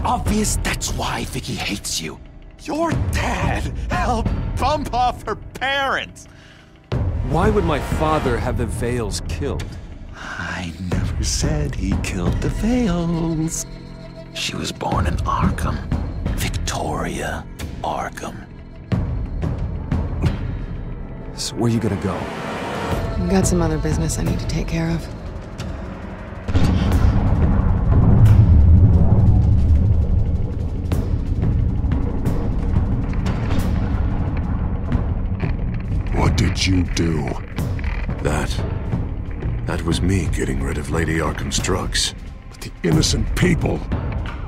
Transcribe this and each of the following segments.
obvious that's why Vicky hates you. Your dad helped bump off her parents. Why would my father have the Vales killed? I never said he killed the Vales. She was born in Arkham. Victoria Arkham. So where you gonna go? I've got some other business I need to take care of. What did you do? That was me getting rid of Lady Arkham's drugs. But the innocent people...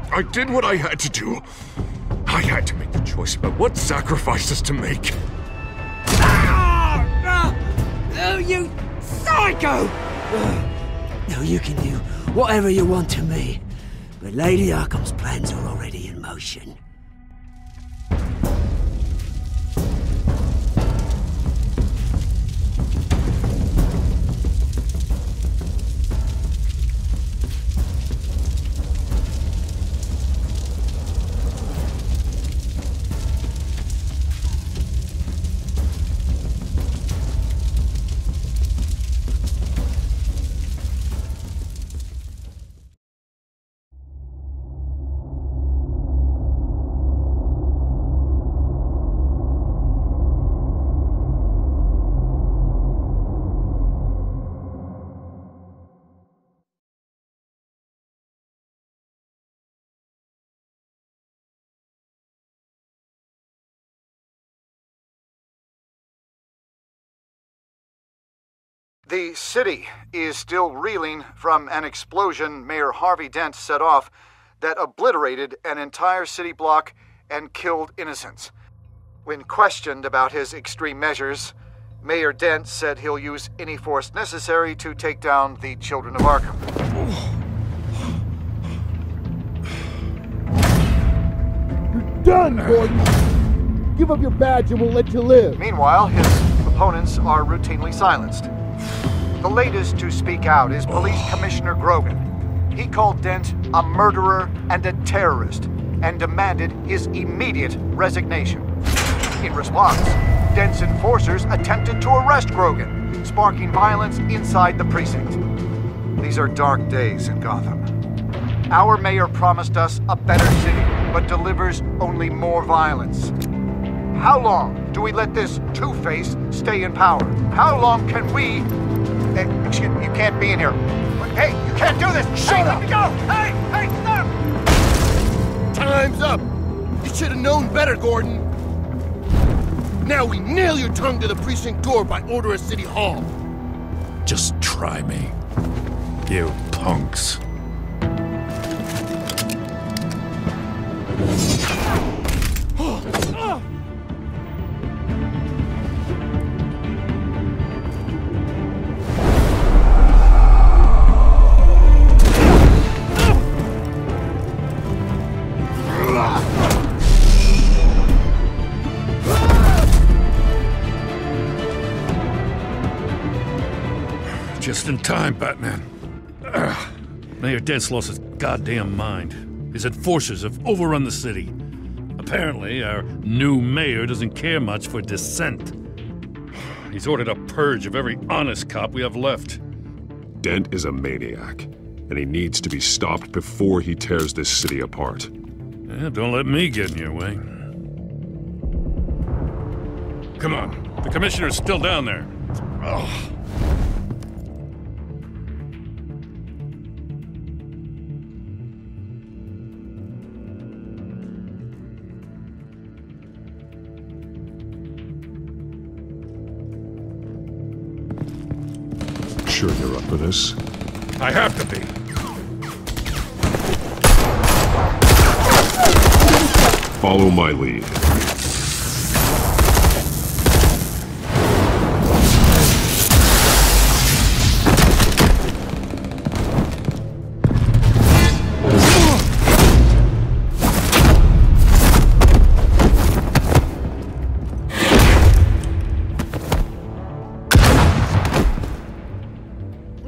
I did what I had to do. I had to make the choice about what sacrifices to make. Oh, you psycho! No, you can do whatever you want to me, but Lady Arkham's plans are already in motion. The city is still reeling from an explosion Mayor Harvey Dent set off that obliterated an entire city block and killed innocents. When questioned about his extreme measures, Mayor Dent said he'll use any force necessary to take down the children of Arkham. You're done, Gordon! Give up your badge and we'll let you live. Meanwhile, his opponents are routinely silenced. The latest to speak out is Police Commissioner Grogan. He called Dent a murderer and a terrorist and demanded his immediate resignation. In response, Dent's enforcers attempted to arrest Grogan, sparking violence inside the precinct. These are dark days in Gotham. Our mayor promised us a better city, but delivers only more violence. How long do we let this Two-Face stay in power? How long can we... Excuse me, you can't be in here. Hey, you can't do this! Shut up! Let me go! Hey, stop! Time's up! You should have known better, Gordon. Now we nail your tongue to the precinct door by order of City Hall. Just try me, you punks. Just in time, Batman. Mayor Dent's lost his goddamn mind. His enforcers have overrun the city. Apparently, our new mayor doesn't care much for dissent. He's ordered a purge of every honest cop we have left. Dent is a maniac, and he needs to be stopped before he tears this city apart. Yeah, don't let me get in your way. Come on, the commissioner's still down there. Oh. Sure you're up for this? I have to be. Follow my lead.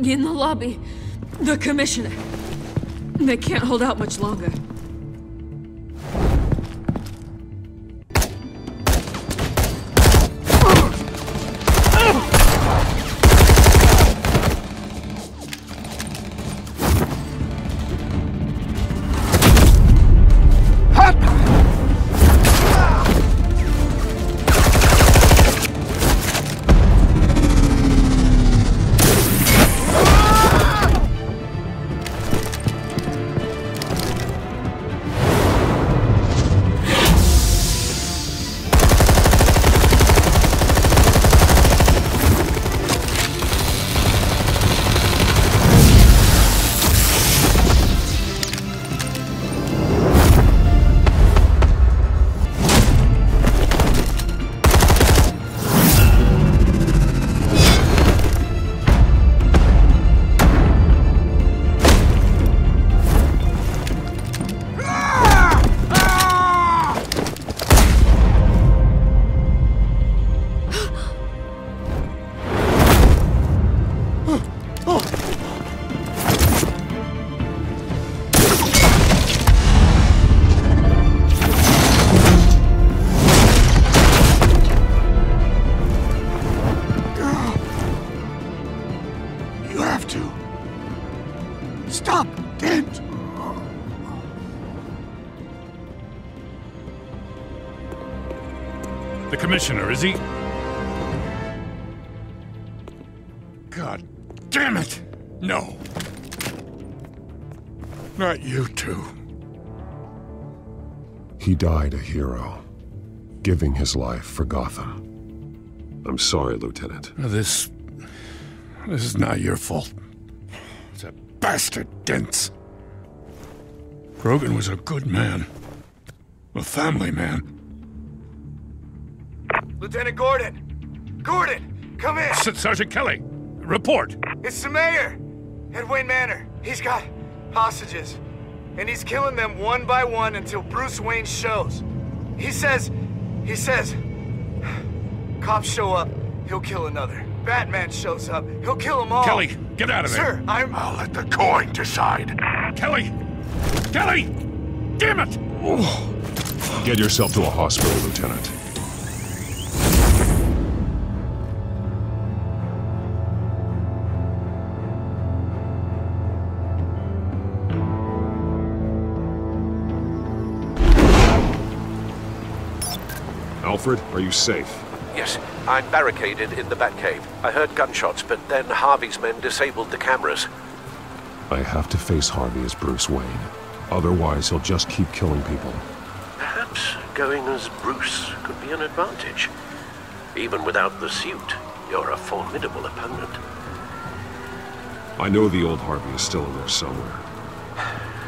In the lobby, the commissioner. They can't hold out much longer. commissioner, is he? God damn it! No. Not you two. He died a hero, giving his life for Gotham. I'm sorry, Lieutenant. This is not your fault. It's a bastard Dent's. Grogan was a good man. A family man. Lieutenant Gordon! Gordon, come in! Sergeant Kelly, report. It's the mayor at Wayne Manor. He's got hostages, and he's killing them one by one until Bruce Wayne shows. He says, cops show up, he'll kill another. Batman shows up, he'll kill them all. Kelly, get out of there. Sir, I'll let the coin decide. Kelly! Kelly! Damn it! Get yourself to a hospital, Lieutenant. Alfred, are you safe? Yes, I'm barricaded in the Batcave. I heard gunshots, but then Harvey's men disabled the cameras. I have to face Harvey as Bruce Wayne. Otherwise, he'll just keep killing people. Perhaps going as Bruce could be an advantage. Even without the suit, you're a formidable opponent. I know the old Harvey is still in there somewhere.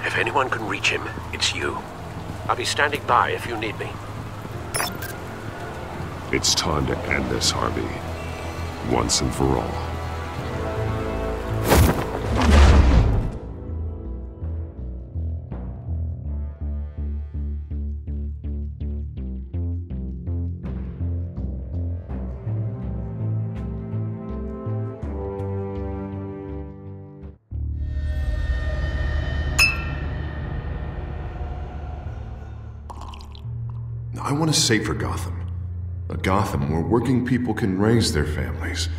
If anyone can reach him, it's you. I'll be standing by if you need me. It's time to end this, Harvey. Once and for all. I want a safer Gotham. A Gotham where working people can raise their families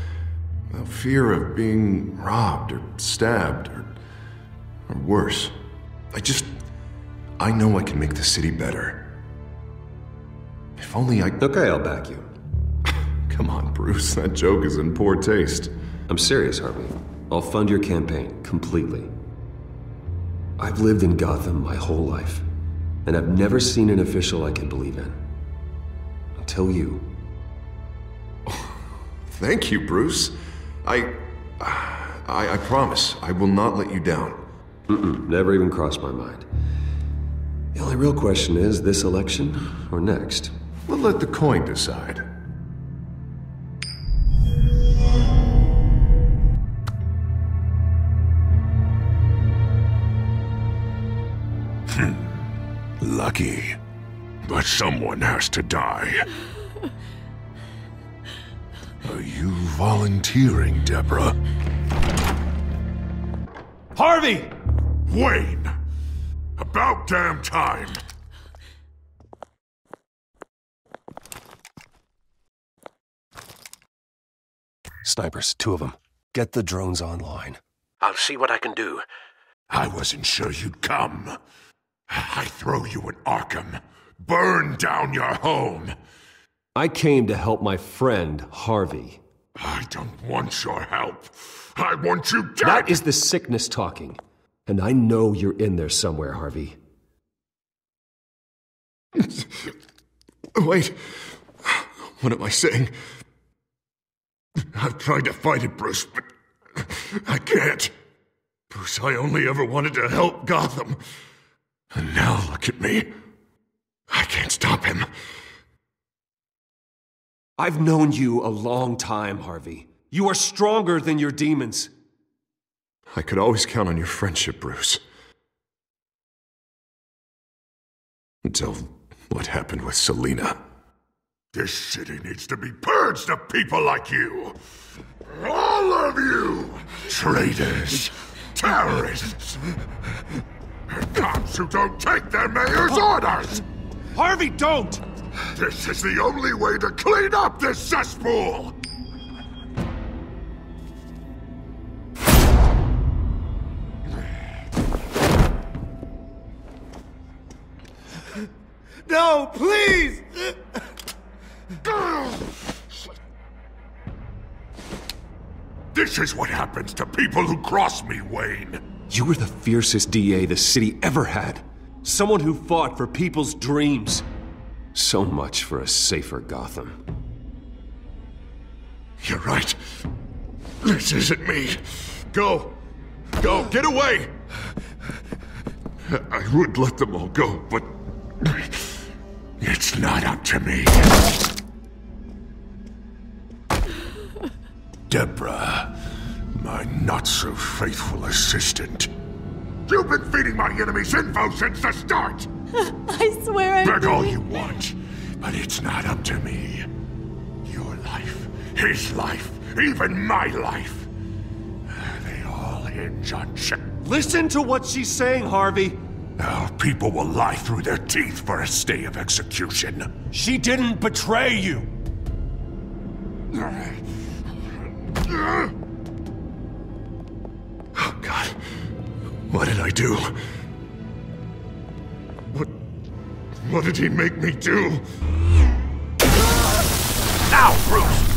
without fear of being robbed or stabbed or worse. I know I can make the city better. If only I... Okay, I'll back you. Come on, Bruce. That joke is in poor taste. I'm serious, Harvey. I'll fund your campaign completely. I've lived in Gotham my whole life, and I've never seen an official I can believe in. Until you. Thank you, Bruce. I promise I will not let you down. Never even crossed my mind. The only real question is, this election or next? We'll let the coin decide. Lucky. But someone has to die. Are you volunteering, Deborah? Harvey! Wayne! About damn time! Snipers, 2 of them. Get the drones online. I'll see what I can do. I wasn't sure you'd come. I throw you in Arkham. Burn down your home. I came to help my friend, Harvey. I don't want your help. I want you dead! That is the sickness talking. And I know you're in there somewhere, Harvey. Wait. What am I saying? I've tried to fight it, Bruce, but I can't. Bruce, I only ever wanted to help Gotham. And now look at me. I can't stop him. I've known you a long time, Harvey. You are stronger than your demons. I could always count on your friendship, Bruce. Until what happened with Selina. This city needs to be purged of people like you. All of you! Traitors, terrorists, and cops who don't take their mayor's orders! Harvey, don't! This is the only way to clean up this cesspool! No, please! This is what happens to people who cross me, Wayne. You were the fiercest DA the city ever had. Someone who fought for people's dreams. So much for a safer Gotham. You're right. This isn't me. Go. Go, get away! I would let them all go, but it's not up to me. Deborah, my not-so-faithful assistant. You've been feeding my enemies info since the start! I swear I Beg all you want, but it's not up to me. Your life, his life, even my life. They all hinge on Listen to what she's saying, Harvey. Now, people will lie through their teeth for a stay of execution. She didn't betray you. Oh, God. What did I do? What did he make me do? Now, Bruce!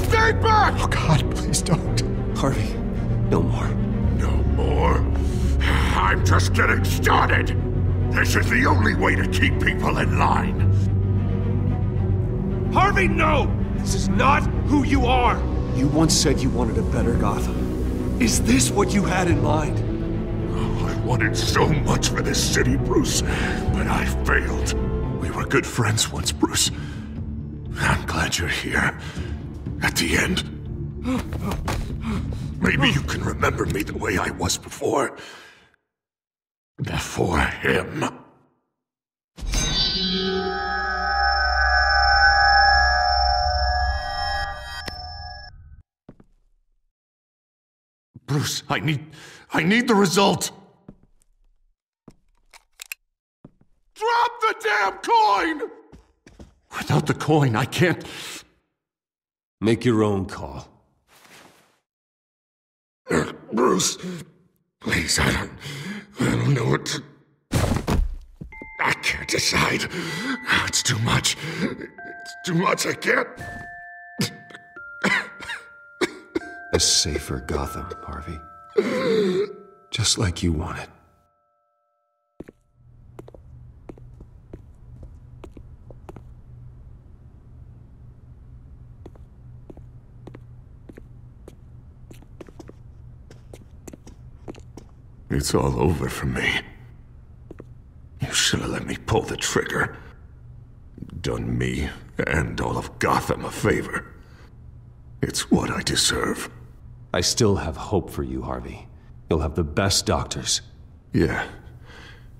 Stay back! Oh, God, please don't. Harvey, no more. No more? I'm just getting started! This is the only way to keep people in line. Harvey, no! This is not who you are! You once said you wanted a better Gotham. Is this what you had in mind? Oh, I wanted so much for this city, Bruce, but I failed. We were good friends once, Bruce. I'm glad you're here. At the end. Maybe you can remember me the way I was before. Before him. Bruce, I need the result. Drop the damn coin! Without the coin, I can't... Make your own call. Bruce, please, I don't know what to... I can't decide. It's too much. It's too much, I can't... A safer Gotham, Harvey. Just like you wanted. It's all over for me. You should have let me pull the trigger. Done me and all of Gotham a favor. It's what I deserve. I still have hope for you, Harvey. You'll have the best doctors. Yeah.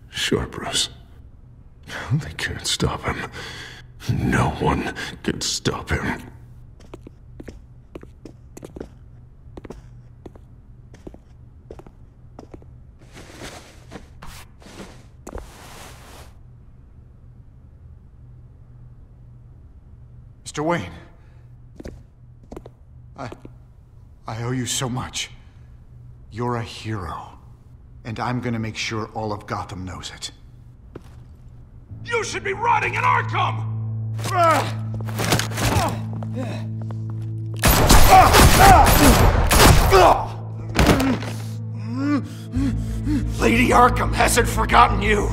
Sure, Bruce. They can't stop him. No one can stop him. Mr. Wayne. I owe you so much. You're a hero. And I'm gonna make sure all of Gotham knows it. You should be rotting in Arkham! Lady Arkham hasn't forgotten you.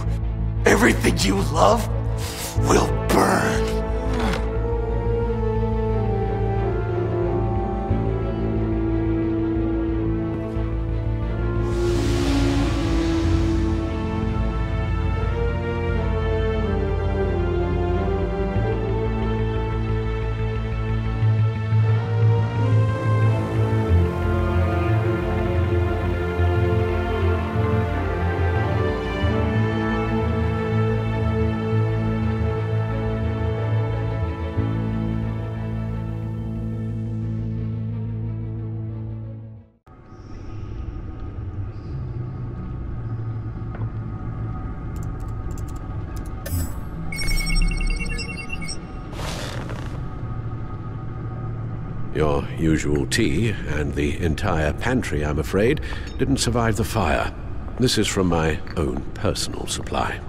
Everything you love will burn. Your usual tea and the entire pantry, I'm afraid, didn't survive the fire. This is from my own personal supply.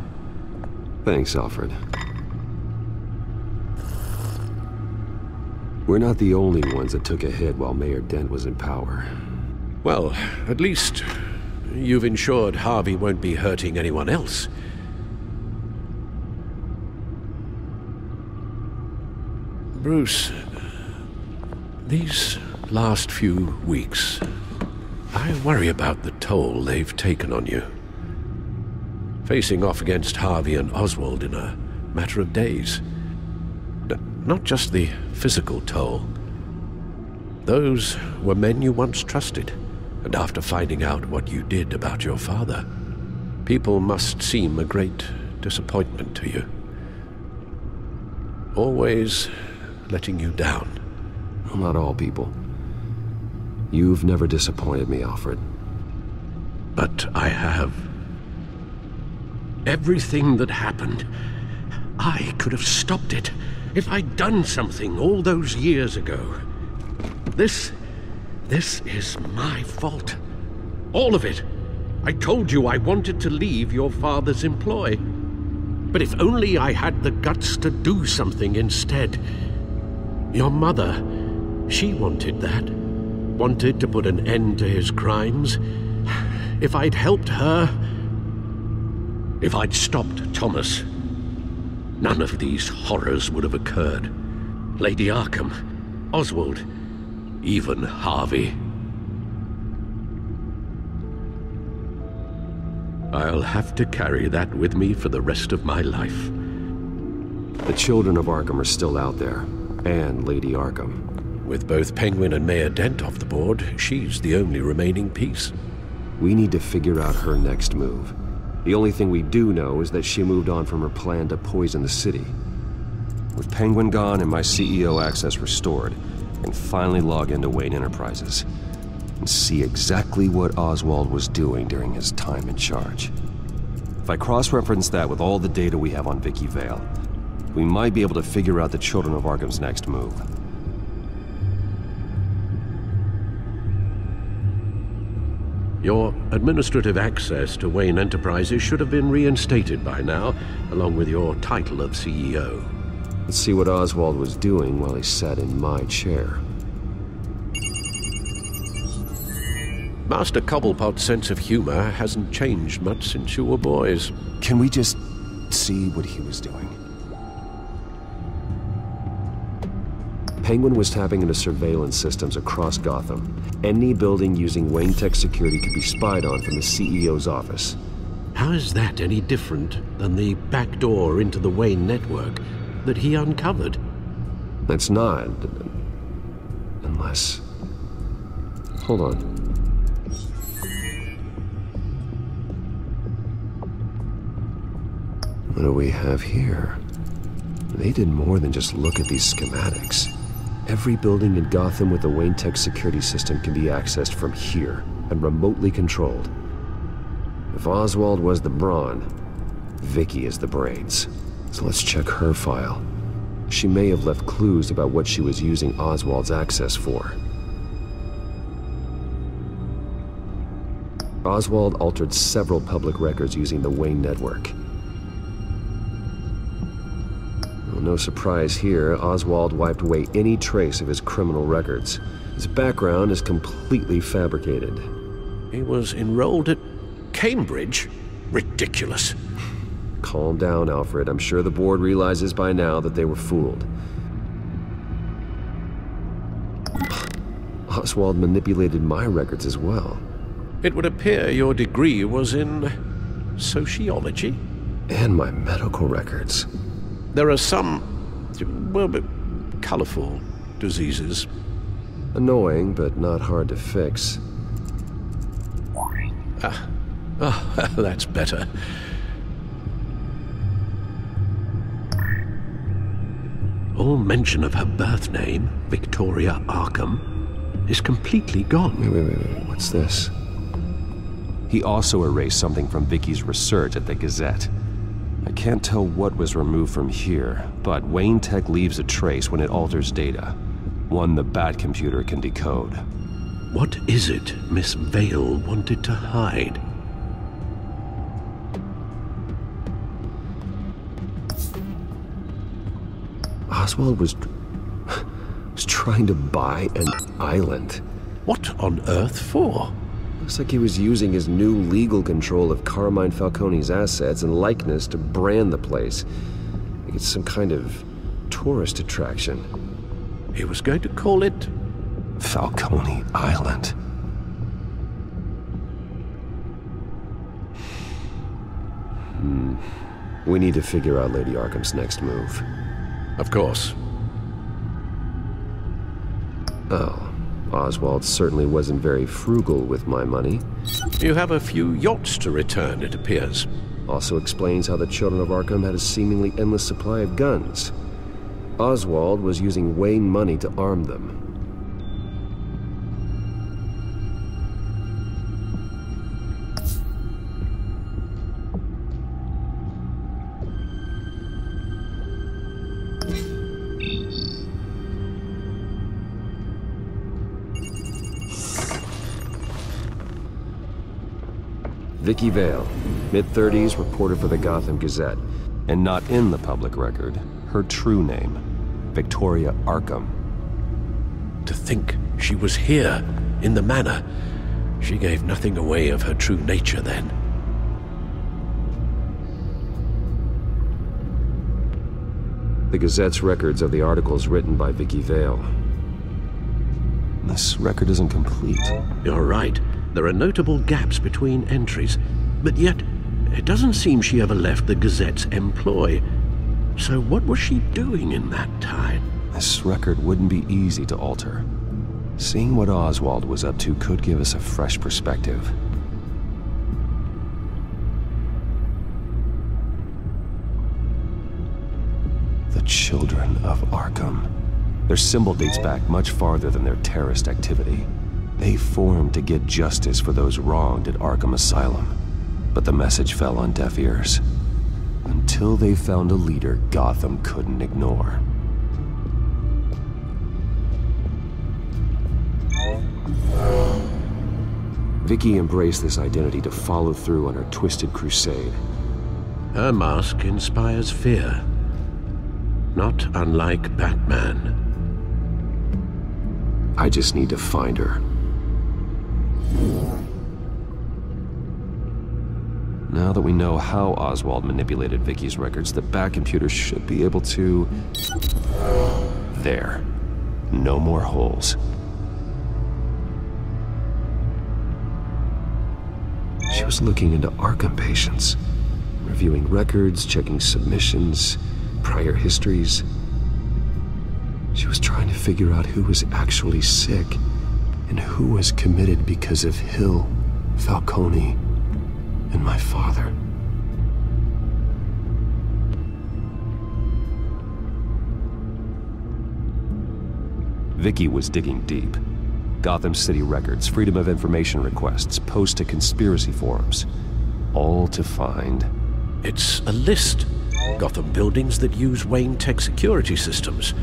Thanks, Alfred. We're not the only ones that took a hit while Mayor Dent was in power. Well, at least you've ensured Harvey won't be hurting anyone else. Bruce, these last few weeks, I worry about the toll they've taken on you. Facing off against Harvey and Oswald in a matter of days. Not just the physical toll. Those were men you once trusted, and after finding out what you did about your father, people must seem a great disappointment to you. Always letting you down. Well, not all people. You've never disappointed me, Alfred. But I have. Everything that happened, I could have stopped it if I'd done something all those years ago. This is my fault. All of it. I told you I wanted to leave your father's employ. But if only I had the guts to do something instead. Your mother, she wanted that. Wanted to put an end to his crimes. If I'd helped her, if I'd stopped Thomas, none of these horrors would have occurred. Lady Arkham, Oswald, even Harvey. I'll have to carry that with me for the rest of my life. The children of Arkham are still out there, and Lady Arkham. With both Penguin and Mayor Dent off the board, she's the only remaining piece. We need to figure out her next move. The only thing we do know is that she moved on from her plan to poison the city. With Penguin gone and my CEO access restored, I can finally log into Wayne Enterprises and see exactly what Oswald was doing during his time in charge. If I cross-reference that with all the data we have on Vicky Vale, we might be able to figure out the Children of Arkham's next move. Your administrative access to Wayne Enterprises should have been reinstated by now, along with your title of CEO. Let's see what Oswald was doing while he sat in my chair. Master Cobblepot's sense of humor hasn't changed much since you were boys. Can we just see what he was doing? Penguin was tapping into surveillance systems across Gotham. Any building using Wayne Tech security could be spied on from the CEO's office. How is that any different than the back door into the Wayne network that he uncovered? That's not. Unless... Hold on. What do we have here? They did more than just look at these schematics. Every building in Gotham with the Wayne Tech security system can be accessed from here and remotely controlled. If Oswald was the brawn, Vicky is the brains. So let's check her file. She may have left clues about what she was using Oswald's access for. Oswald altered several public records using the Wayne network. No surprise here, Oswald wiped away any trace of his criminal records. His background is completely fabricated. He was enrolled at Cambridge? Ridiculous. Calm down, Alfred. I'm sure the board realizes by now that they were fooled. Oswald manipulated my records as well. It would appear your degree was in sociology? And my medical records. There are some, well, colorful diseases. Annoying, but not hard to fix. That's better. All mention of her birth name, Victoria Arkham, is completely gone. Wait, what's this? He also erased something from Vicky's research at the Gazette. I can't tell what was removed from here, but Wayne Tech leaves a trace when it alters data. One the Bat computer can decode. What is it Miss Vale wanted to hide? Oswald was trying to buy an island. What on earth for? Looks like he was using his new legal control of Carmine Falcone's assets and likeness to brand the place. Like it's some kind of tourist attraction. He was going to call it Falcone Island. We need to figure out Lady Arkham's next move. Of course. Oh, Oswald certainly wasn't very frugal with my money. You have a few yachts to return, it appears. Also explains how the Children of Arkham had a seemingly endless supply of guns. Oswald was using Wayne money to arm them. Vicky Vale, mid-30s, reporter for the Gotham Gazette. And not in the public record, her true name, Victoria Arkham. To think she was here, in the manor. She gave nothing away of her true nature then. The Gazette's records of the articles written by Vicky Vale. This record isn't complete. You're right. There are notable gaps between entries, but yet it doesn't seem she ever left the Gazette's employ. So what was she doing in that time? This record wouldn't be easy to alter. Seeing what Oswald was up to could give us a fresh perspective. The Children of Arkham. Their symbol dates back much farther than their terrorist activity. They formed to get justice for those wronged at Arkham Asylum. But the message fell on deaf ears. Until they found a leader Gotham couldn't ignore. Vicky embraced this identity to follow through on her twisted crusade. Her mask inspires fear. Not unlike Batman. I just need to find her. Now that we know how Oswald manipulated Vicky's records, the Bat computer should be able to... There. No more holes. She was looking into Arkham patients, reviewing records, checking submissions, prior histories. She was trying to figure out who was actually sick and who was committed because of Hill, Falcone, and my father. Vicky was digging deep. Gotham City records, Freedom of Information requests, posts to conspiracy forums. All to find... It's a list. Gotham buildings that use Wayne Tech security systems.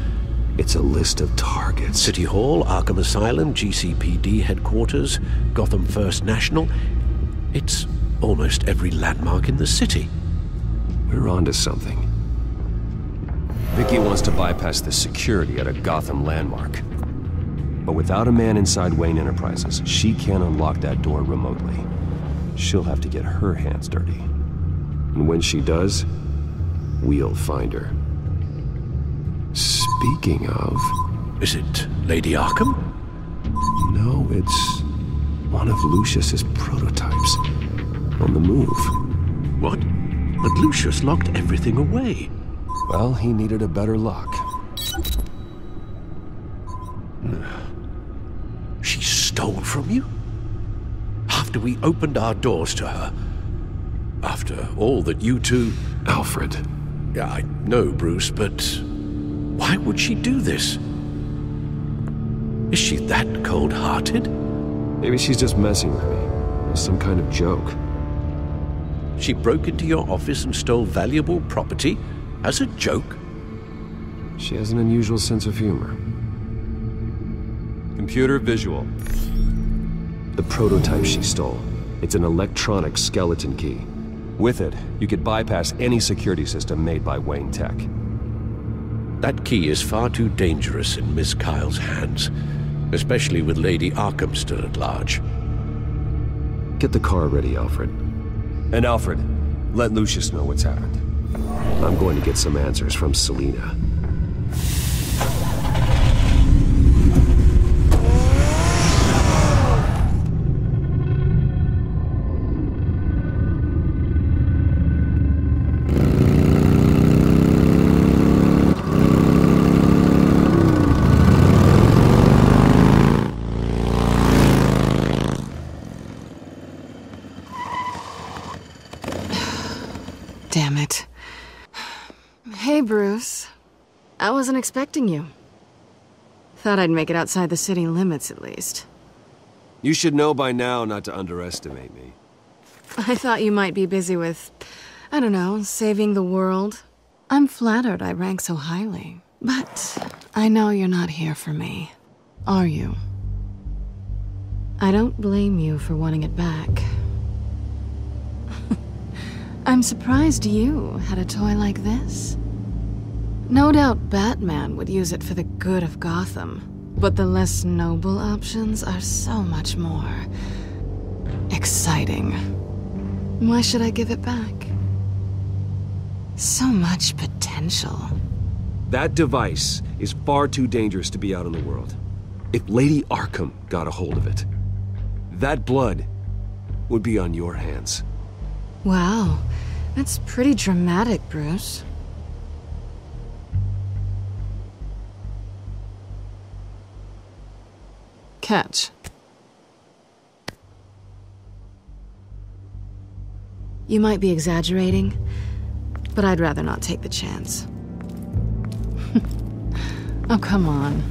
It's a list of targets. City Hall, Arkham Asylum, GCPD headquarters, Gotham First National. It's almost every landmark in the city. We're onto something. Vicky wants to bypass the security at a Gotham landmark. But without a man inside Wayne Enterprises, she can't unlock that door remotely. She'll have to get her hands dirty. And when she does, we'll find her. Speaking of... Is it Lady Arkham? No, it's one of Lucius's prototypes. On the move. What? But Lucius locked everything away. Well, he needed a better lock. She stole from you? After we opened our doors to her? After all that you two... Alfred. Yeah, I know, Bruce, but... why would she do this? Is she that cold-hearted? Maybe she's just messing with me. It's some kind of joke. She broke into your office and stole valuable property as a joke? She has an unusual sense of humor. Computer visual. The prototype she stole. It's an electronic skeleton key. With it, you could bypass any security system made by Wayne Tech. That key is far too dangerous in Miss Kyle's hands, especially with Lady Arkham still at large. Get the car ready, Alfred. And Alfred, let Lucius know what's happened. I'm going to get some answers from Selina. Damn it. Hey, Bruce. I wasn't expecting you. Thought I'd make it outside the city limits, at least. You should know by now not to underestimate me. I thought you might be busy with, I don't know, saving the world. I'm flattered I rank so highly. But I know you're not here for me, are you? I don't blame you for wanting it back. I'm surprised you had a toy like this. No doubt Batman would use it for the good of Gotham, but the less noble options are so much more exciting. Why should I give it back? So much potential. That device is far too dangerous to be out in the world. If Lady Arkham got a hold of it, that blood would be on your hands. Wow, that's pretty dramatic, Bruce. Catch. You might be exaggerating, but I'd rather not take the chance. Oh, come on.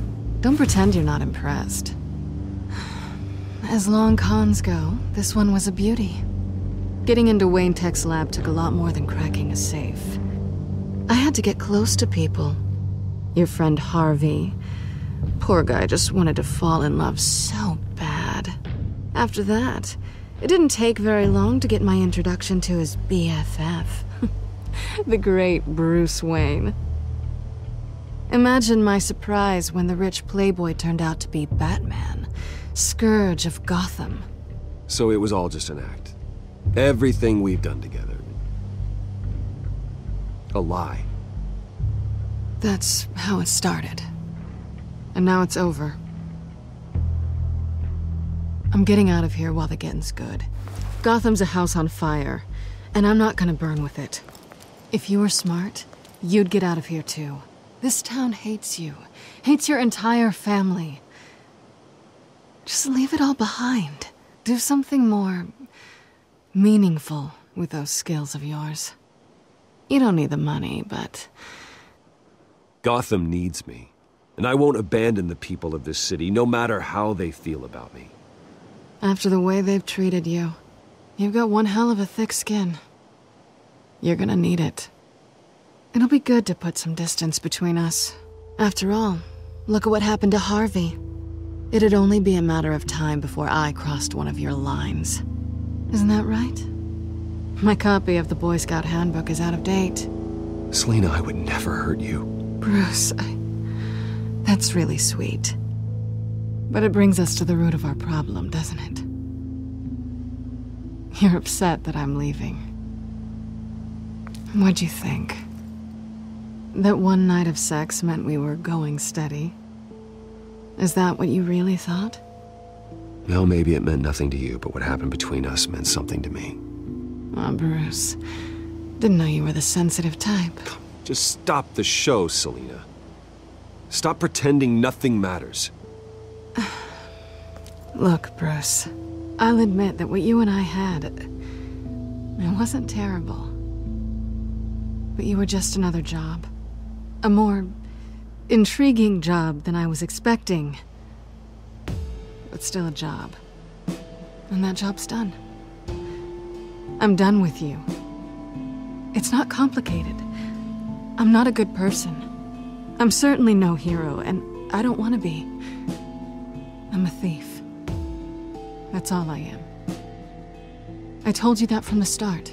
Don't pretend you're not impressed. As long cons go, this one was a beauty. Getting into Wayne Tech's lab took a lot more than cracking a safe. I had to get close to people. Your friend Harvey. Poor guy just wanted to fall in love so bad. After that, it didn't take very long to get my introduction to his BFF. The great Bruce Wayne. Imagine my surprise when the rich playboy turned out to be Batman, Scourge of Gotham. So it was all just an act. Everything we've done together. A lie. That's how it started. And now it's over. I'm getting out of here while the getting's good. Gotham's a house on fire, and I'm not gonna burn with it. If you were smart, you'd get out of here too. This town hates you. Hates your entire family. Just leave it all behind. Do something more meaningful with those skills of yours. You don't need the money, but... Gotham needs me, and I won't abandon the people of this city, no matter how they feel about me. After the way they've treated you, you've got one hell of a thick skin. You're gonna need it. It'll be good to put some distance between us. After all, look at what happened to Harvey. It'd only be a matter of time before I crossed one of your lines. Isn't that right? My copy of the Boy Scout Handbook is out of date. Selina, I would never hurt you. Bruce, that's really sweet. But it brings us to the root of our problem, doesn't it? You're upset that I'm leaving. What'd you think? That one night of sex meant we were going steady? Is that what you really thought? Well, maybe it meant nothing to you, but what happened between us meant something to me. Oh, Bruce. Didn't know you were the sensitive type. Just stop the show, Selina. Stop pretending nothing matters. Look, Bruce. I'll admit that what you and I had... it wasn't terrible. But you were just another job. A more intriguing job than I was expecting. But still a job. And that job's done. I'm done with you. It's not complicated. I'm not a good person. I'm certainly no hero, and I don't want to be. I'm a thief. That's all I am. I told you that from the start.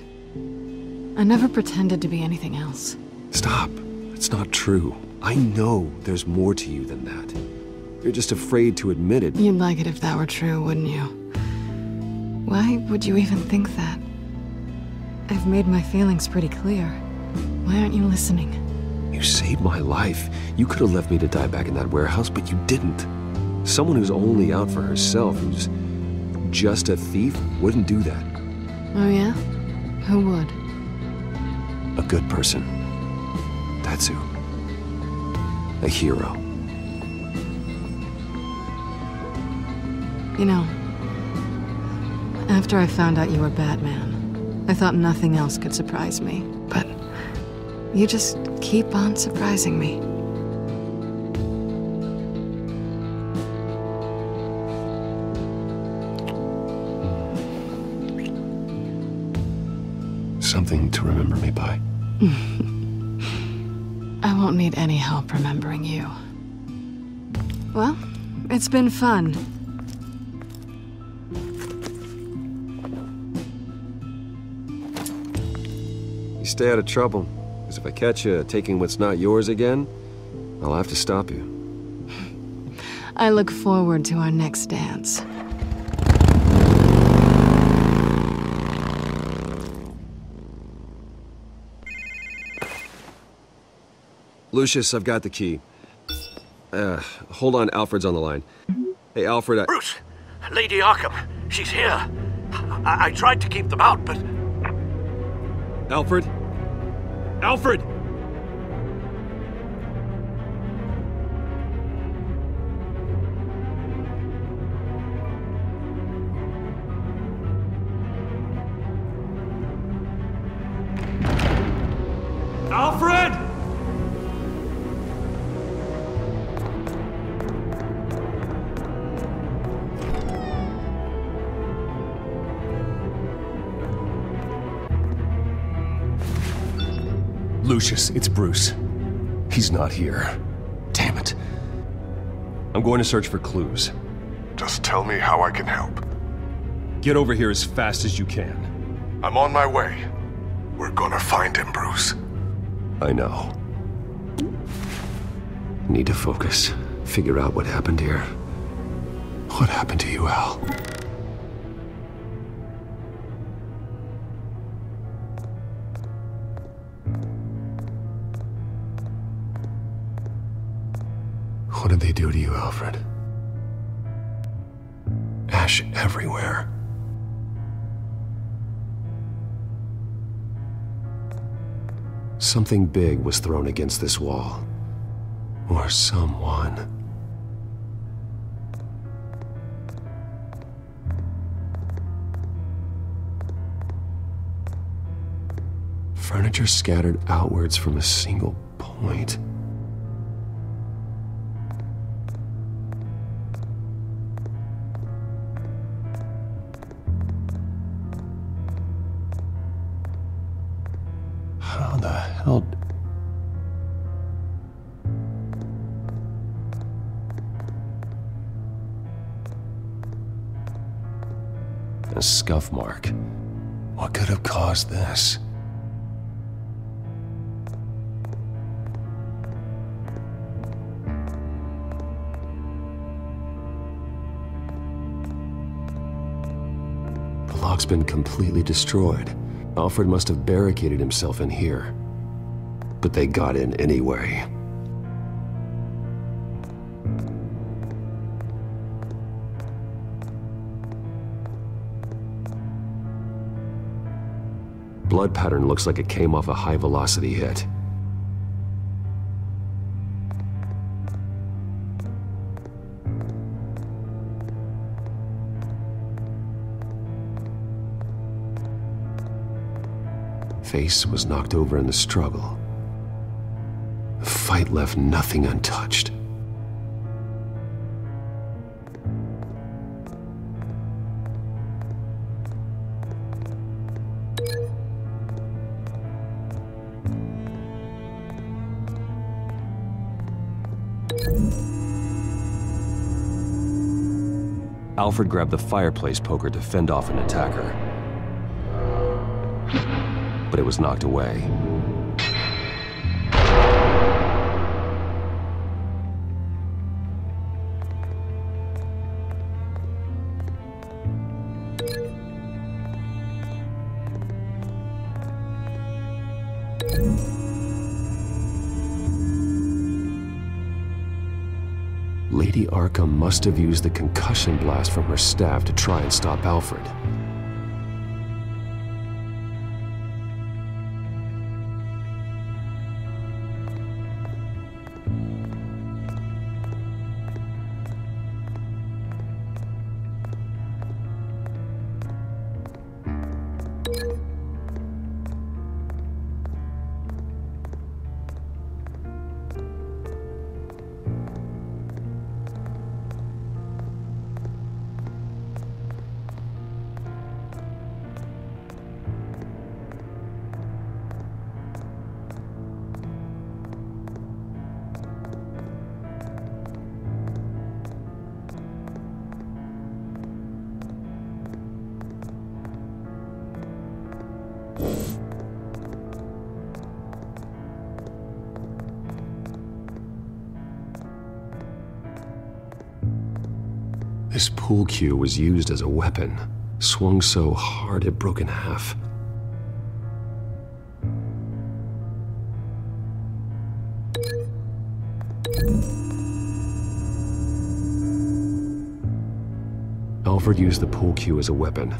I never pretended to be anything else. Stop. It's not true. I know there's more to you than that. You're just afraid to admit it. You'd like it if that were true, wouldn't you? Why would you even think that? I've made my feelings pretty clear. Why aren't you listening? You saved my life. You could have left me to die back in that warehouse, but you didn't. Someone who's only out for herself, who's just a thief, wouldn't do that. Oh yeah? Who would? A good person. That's who. A hero. You know, after I found out you were Batman, I thought nothing else could surprise me. But you just keep on surprising me. Something to remember me by. I won't need any help remembering you. Well, it's been fun. You stay out of trouble, because if I catch you taking what's not yours again, I'll have to stop you. I look forward to our next dance. Lucius, I've got the key. Hold on, Alfred's on the line. Hey, Alfred, Bruce! Lady Arkham, she's here. I tried to keep them out, but... Alfred? Alfred! Alfred! Lucius, it's Bruce. He's not here. Damn it. I'm going to search for clues. Just tell me how I can help. Get over here as fast as you can. I'm on my way. We're gonna find him, Bruce. I know. Need to focus. Figure out what happened here. What happened to you, Al? What did they do to you, Alfred? Ash everywhere. Something big was thrown against this wall. Or someone. Furniture scattered outwards from a single point. How the hell... A scuff mark. What could have caused this? The lock's been completely destroyed. Alfred must have barricaded himself in here. But they got in anyway. Blood pattern looks like it came off a high-velocity hit. Face was knocked over in the struggle. The fight left nothing untouched. Alfred grabbed the fireplace poker to fend off an attacker. But it was knocked away. Lady Arkham must have used the concussion blast from her staff to try and stop Alfred. This pool cue was used as a weapon, swung so hard it broke in half. Alfred used the pool cue as a weapon,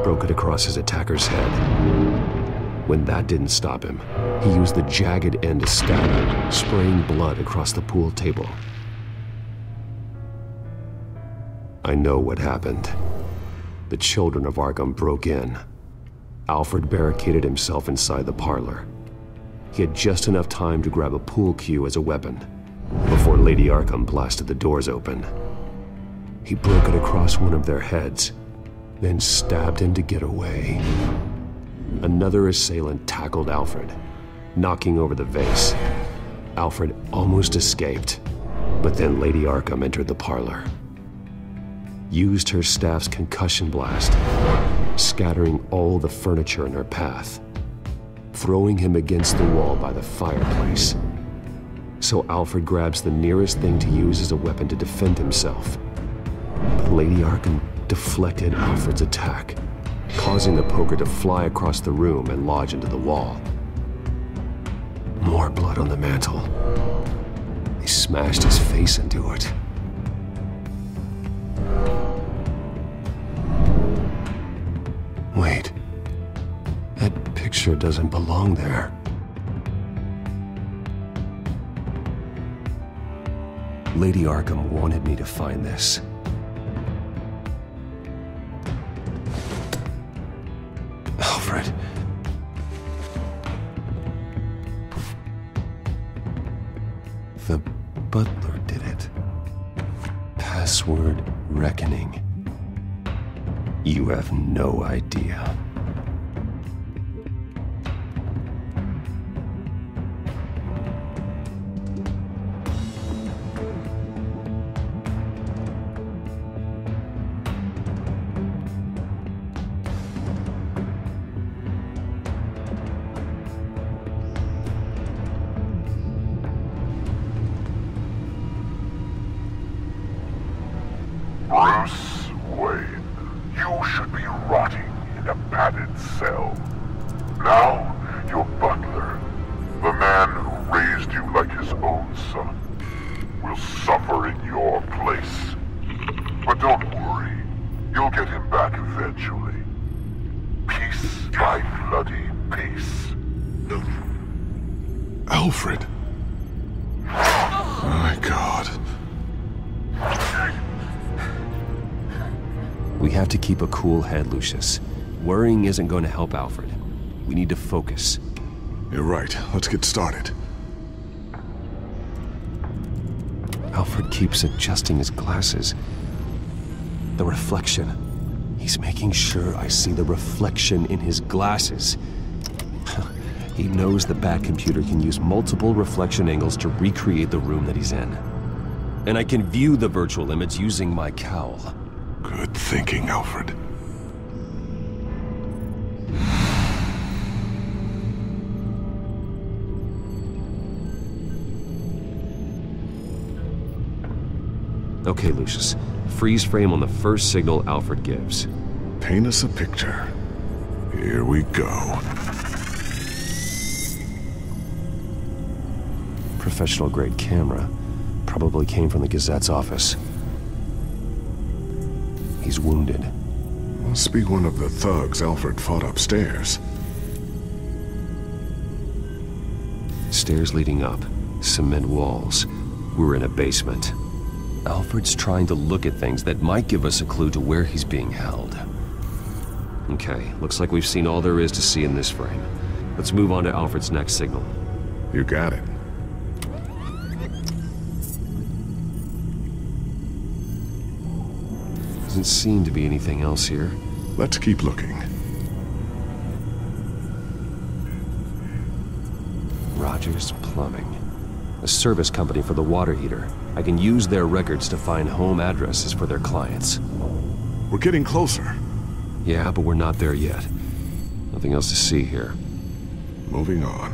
broke it across his attacker's head. When that didn't stop him, he used the jagged end to stab him, spraying blood across the pool table. I know what happened. The children of Arkham broke in. Alfred barricaded himself inside the parlor. He had just enough time to grab a pool cue as a weapon before Lady Arkham blasted the doors open. He broke it across one of their heads, then stabbed him to get away. Another assailant tackled Alfred, knocking over the vase. Alfred almost escaped, but then Lady Arkham entered the parlor. Used her staff's concussion blast, scattering all the furniture in her path, throwing him against the wall by the fireplace. So Alfred grabs the nearest thing to use as a weapon to defend himself. But Lady Arkham deflected Alfred's attack, causing the poker to fly across the room and lodge into the wall. More blood on the mantel. They smashed his face into it. Wait, that picture doesn't belong there. Lady Arkham wanted me to find this. Alfred. The butler did it. Password reckoning. You have no idea. Bruce Wayne. You should be rotting in a padded cell. Now, your butler, the man who raised you like his own son, will suffer in your place. But don't worry, you'll get him back eventually. Piece by bloody piece. Alfred. My God. We have to keep a cool head, Lucius. Worrying isn't going to help Alfred. We need to focus. You're right. Let's get started. Alfred keeps adjusting his glasses. The reflection. He's making sure I see the reflection in his glasses. He knows the Bat-computer can use multiple reflection angles to recreate the room that he's in. And I can view the virtual image using my cowl. Good thinking, Alfred. Okay, Lucius. Freeze frame on the first signal Alfred gives. Paint us a picture. Here we go. Professional-grade camera. Probably came from the Gazette's office. He's wounded. Must be one of the thugs Alfred fought upstairs. Stairs leading up, cement walls. We're in a basement. Alfred's trying to look at things that might give us a clue to where he's being held. Okay, looks like we've seen all there is to see in this frame. Let's move on to Alfred's next signal. You got it. Doesn't seem to be anything else here. Let's keep looking. Rogers Plumbing. A service company for the water heater. I can use their records to find home addresses for their clients. We're getting closer. Yeah, but we're not there yet. Nothing else to see here. Moving on.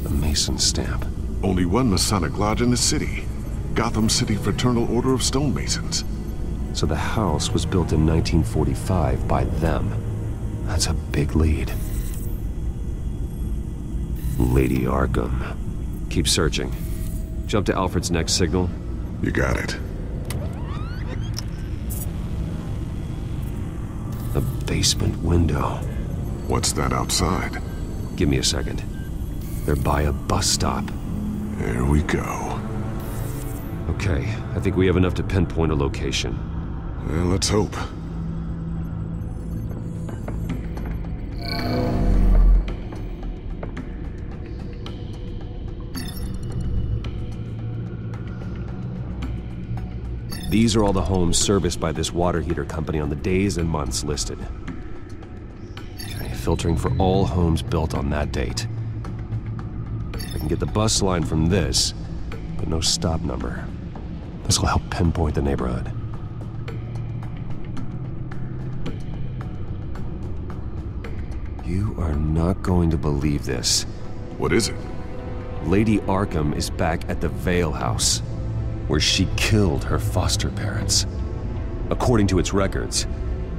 A Mason stamp. Only one Masonic lodge in the city. Gotham City Fraternal Order of Stonemasons. So the house was built in 1945 by them. That's a big lead. Lady Arkham. Keep searching. Jump to Alfred's next signal. You got it. A basement window. What's that outside? Give me a second. They're by a bus stop. There we go. Okay, I think we have enough to pinpoint a location. Well, let's hope. These are all the homes serviced by this water heater company on the days and months listed. Okay, filtering for all homes built on that date. I can get the bus line from this, but no stop number. This will help pinpoint the neighborhood. You are not going to believe this. What is it? Lady Arkham is back at the Vale House, where she killed her foster parents. According to its records,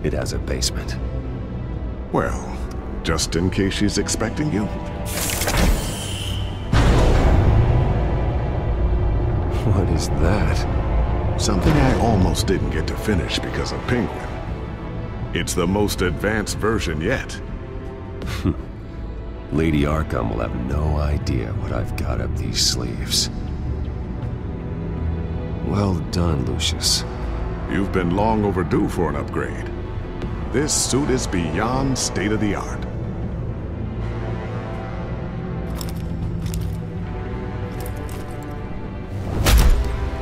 it has a basement. Well, just in case she's expecting you. What is that? Something I almost didn't get to finish because of Penguin. It's the most advanced version yet. Lady Arkham will have no idea what I've got up these sleeves. Well done, Lucius. You've been long overdue for an upgrade. This suit is beyond state-of-the-art.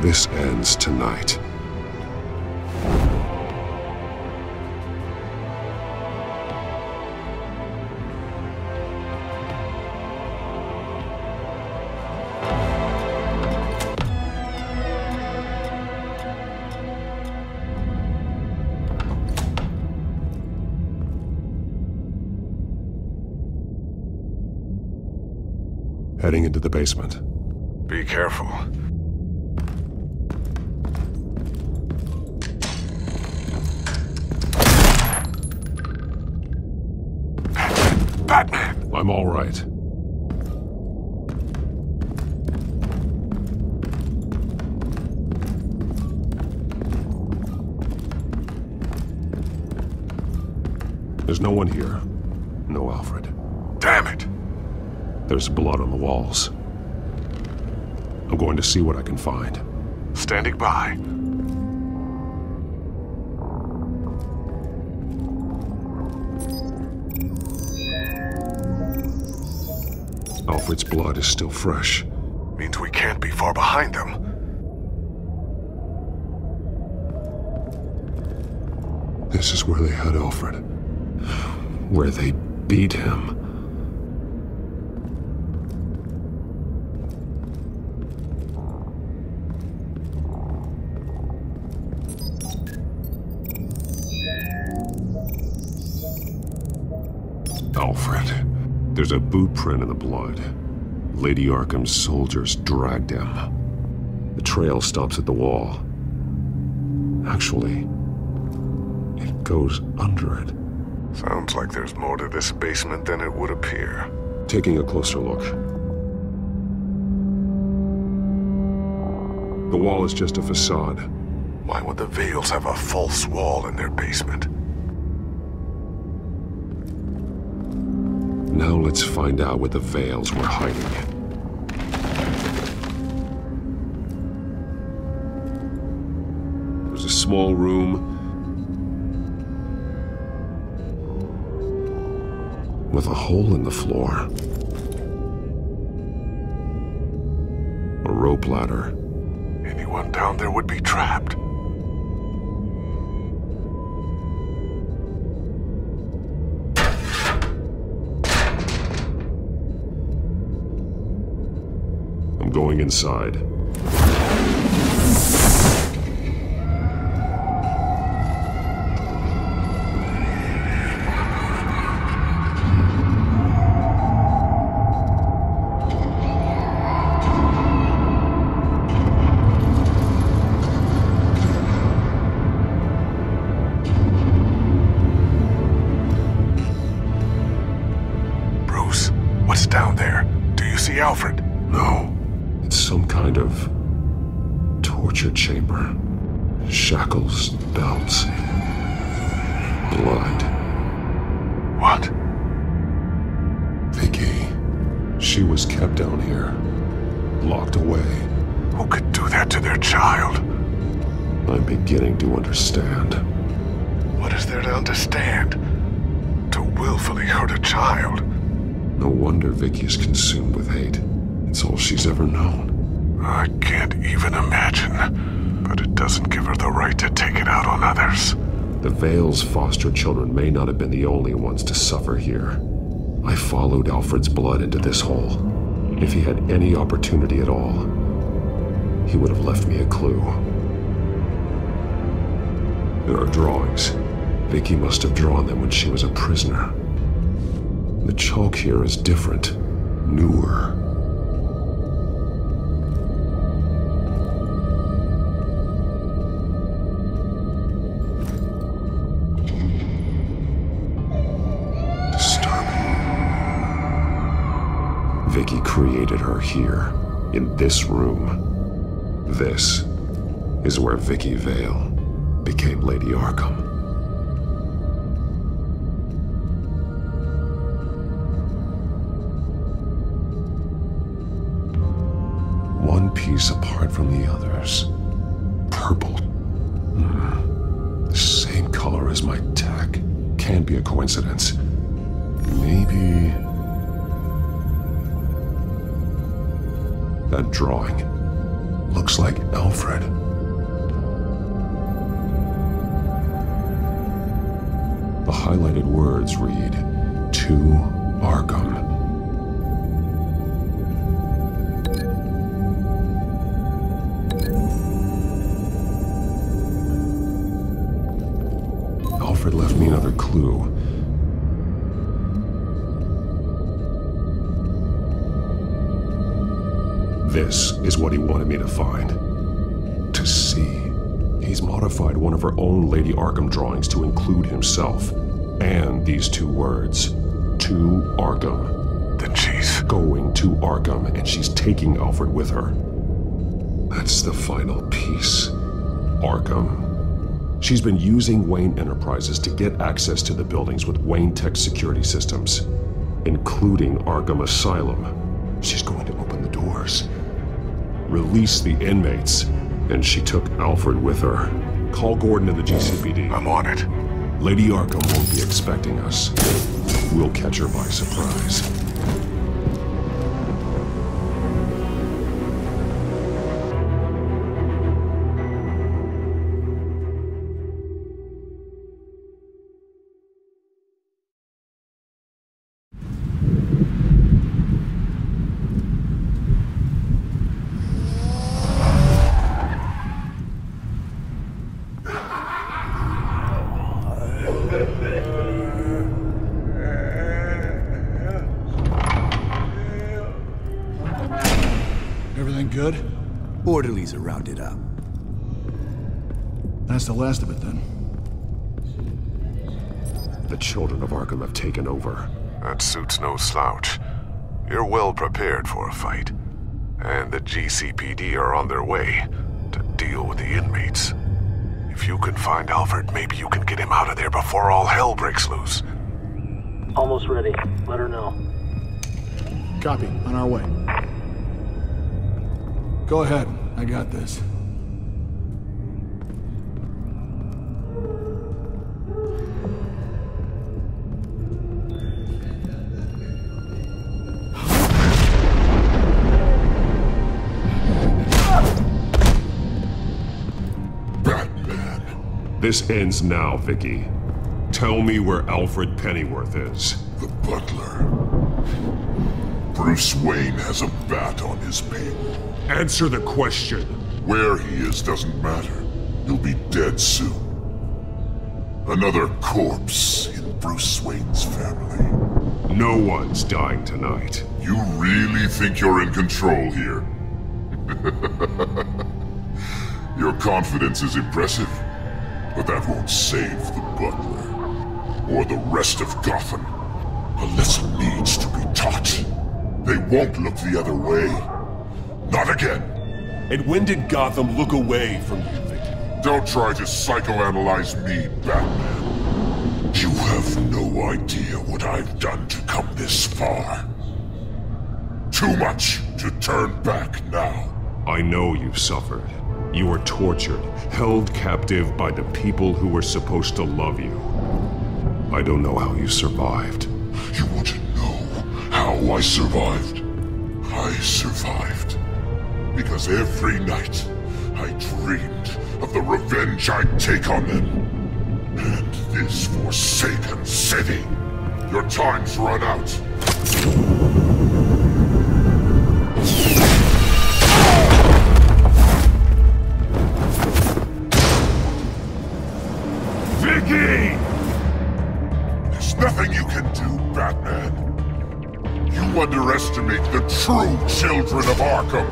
This ends tonight. Heading into the basement. Be careful. Batman! I'm all right. There's no one here. No Alfred. Damn it! There's blood on the walls. I'm going to see what I can find. Standing by. Alfred's blood is still fresh. Means we can't be far behind them. This is where they had Alfred. Where they beat him. Alfred. There's a boot print in the blood. Lady Arkham's soldiers dragged him. The trail stops at the wall. Actually, it goes under it. Sounds like there's more to this basement than it would appear. Taking a closer look. The wall is just a facade. Why would the Vales have a false wall in their basement? Now let's find out what the Vales were hiding. There's a small room with a hole in the floor. A rope ladder. Anyone down there would be trapped. I'm going inside. Alfred? No. It's some kind of torture chamber. Shackles, belts, blood. What? Vicky. She was kept down here, locked away. Who could do that to their child? I'm beginning to understand. What is there to understand? To willfully hurt a child? No wonder Vicky is consumed with hate. It's all she's ever known. I can't even imagine, but it doesn't give her the right to take it out on others. The Vale's foster children may not have been the only ones to suffer here. I followed Alfred's blood into this hole. If he had any opportunity at all, he would have left me a clue. There are drawings. Vicky must have drawn them when she was a prisoner. The chalk here is different, newer. Disturbing. Vicky created her here, in this room. This is where Vicky Vale became Lady Arkham. One piece apart from the others. Purple. The same color as my tech. Can't be a coincidence. Maybe... that drawing looks like Alfred. The highlighted words read, "To Arkham." Alfred left me another clue. This is what he wanted me to find. To see. He's modified one of her own Lady Arkham drawings to include himself. And these two words. To Arkham. Then she's going to Arkham, and she's taking Alfred with her. That's the final piece. Arkham. She's been using Wayne Enterprises to get access to the buildings with Wayne Tech security systems, including Arkham Asylum. She's going to open the doors, release the inmates, and she took Alfred with her. Call Gordon and the GCPD. I'm on it. Lady Arkham won't be expecting us. We'll catch her by surprise. Everything good? Orderlies are rounded up. That's the last of it, then. The children of Arkham have taken over. That suit's no slouch. You're well prepared for a fight. And the GCPD are on their way to deal with the inmates. If you can find Alfred, maybe you can get him out of there before all hell breaks loose. Almost ready. Let her know. Copy. On our way. Go ahead. I got this. This ends now, Vicky. Tell me where Alfred Pennyworth is. The butler. Bruce Wayne has a bat on his payroll. Answer the question. Where he is doesn't matter. He'll be dead soon. Another corpse in Bruce Wayne's family. No one's dying tonight. You really think you're in control here? Your confidence is impressive. But that won't save the butler, or the rest of Gotham. A lesson needs to be taught. They won't look the other way. Not again. And when did Gotham look away from you, Vicky? Don't try to psychoanalyze me, Batman. You have no idea what I've done to come this far. Too much to turn back now. I know you've suffered. You were tortured, held captive by the people who were supposed to love you. I don't know how you survived. You want to know how I survived? I survived because every night I dreamed of the revenge I'd take on them. And this forsaken city. Your time's run out. Vicky! There's nothing you can do, Batman. You underestimate the true children of Arkham.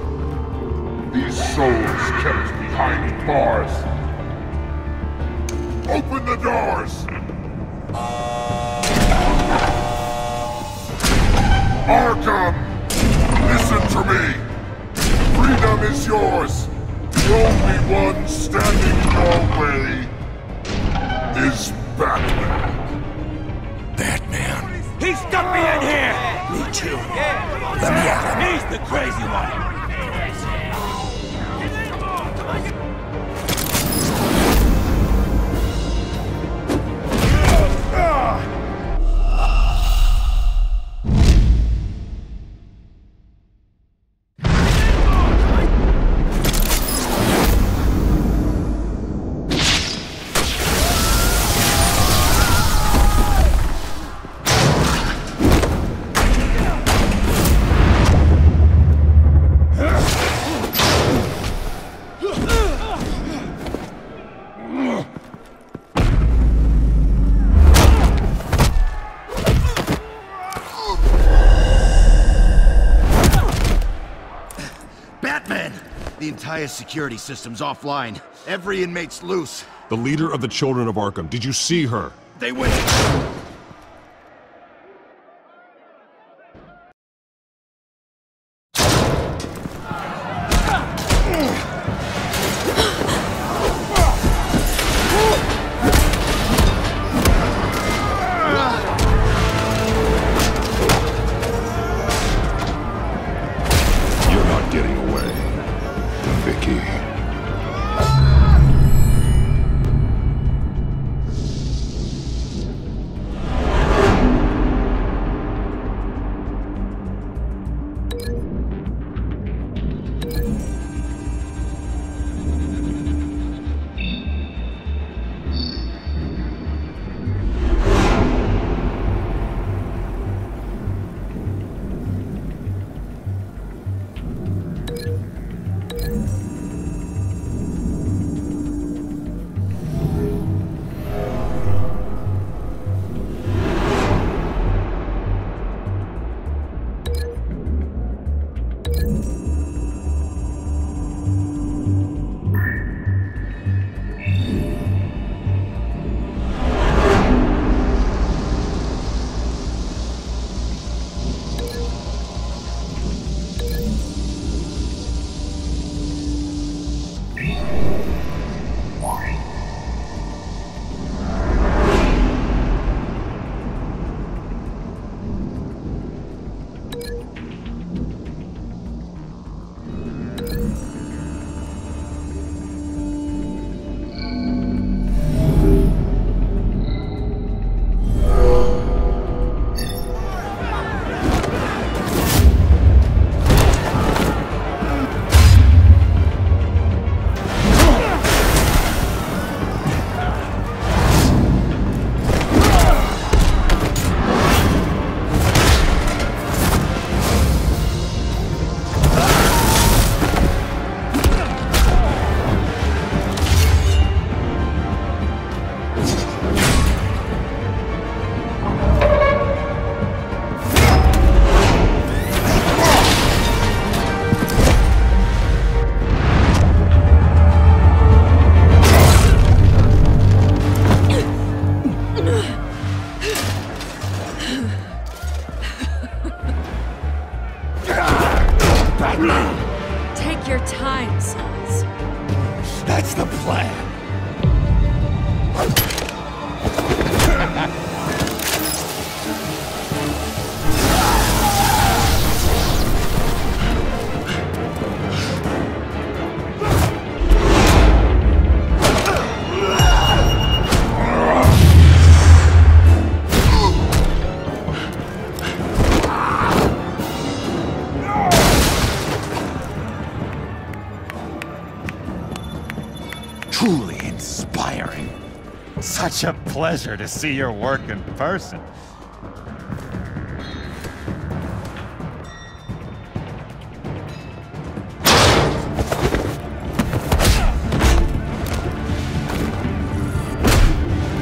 These souls kept behind bars. Open the doors! Arkham! Listen to me! Freedom is yours! The only one standing in your way is Batman. Batman. He stuck me in here! Me too. Let me out. He's the crazy one. The entire security system's offline. Every inmate's loose. The leader of the Children of Arkham. Did you see her? They went... You're not getting away, Vicky. Take your time, Sons. That's the plan. Truly inspiring. Such a pleasure to see your work in person.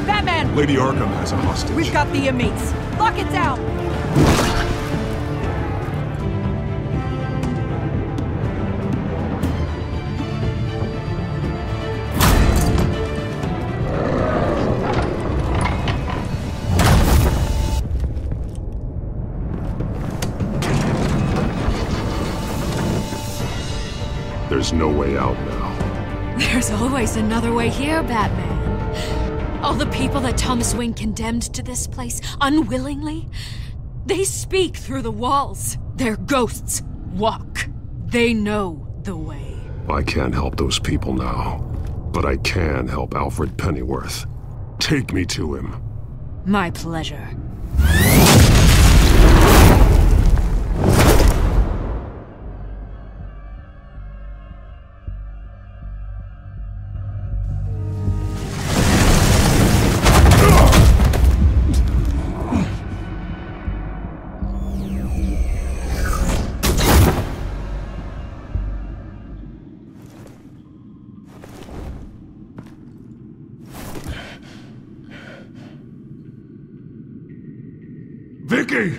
Batman! Lady Arkham has a hostage. We've got the amites. Lock it down! There's no way out now. There's always another way here, Batman. All the people that Thomas Wayne condemned to this place unwillingly, they speak through the walls. Their ghosts walk. They know the way. I can't help those people now, but I can help Alfred Pennyworth. Take me to him. My pleasure. Vicky!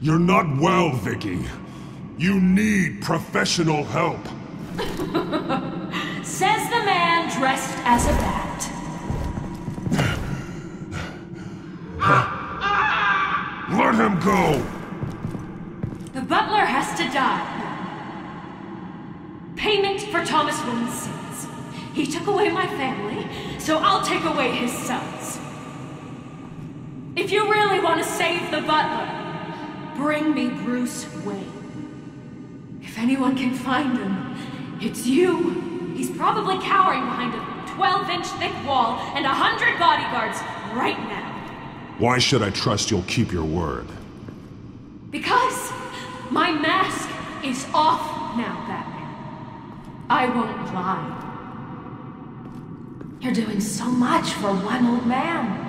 You're not well, Vicky. You need professional help. Says the man dressed as a bat. Let him go! The butler has to die. Payment for Thomas Wayne's sins. He took away my family, so I'll take away his sons. If you really want to save the butler, bring me Bruce Wayne. If anyone can find him, it's you. He's probably cowering behind a 12-inch thick wall and 100 bodyguards right now. Why should I trust you'll keep your word? Because my mask is off now, Batman. I won't lie. You're doing so much for one old man.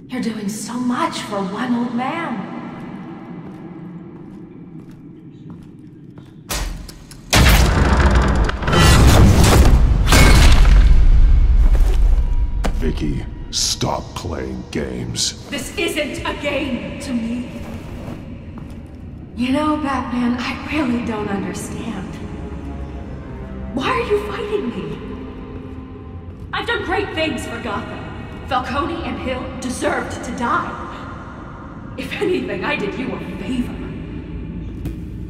You're doing so much for one old man. Vicky, stop playing games. This isn't a game to me. You know, Batman, I really don't understand. Why are you fighting me? I've done great things for Gotham. Falcone and Hill deserved to die. If anything, I did you a favor.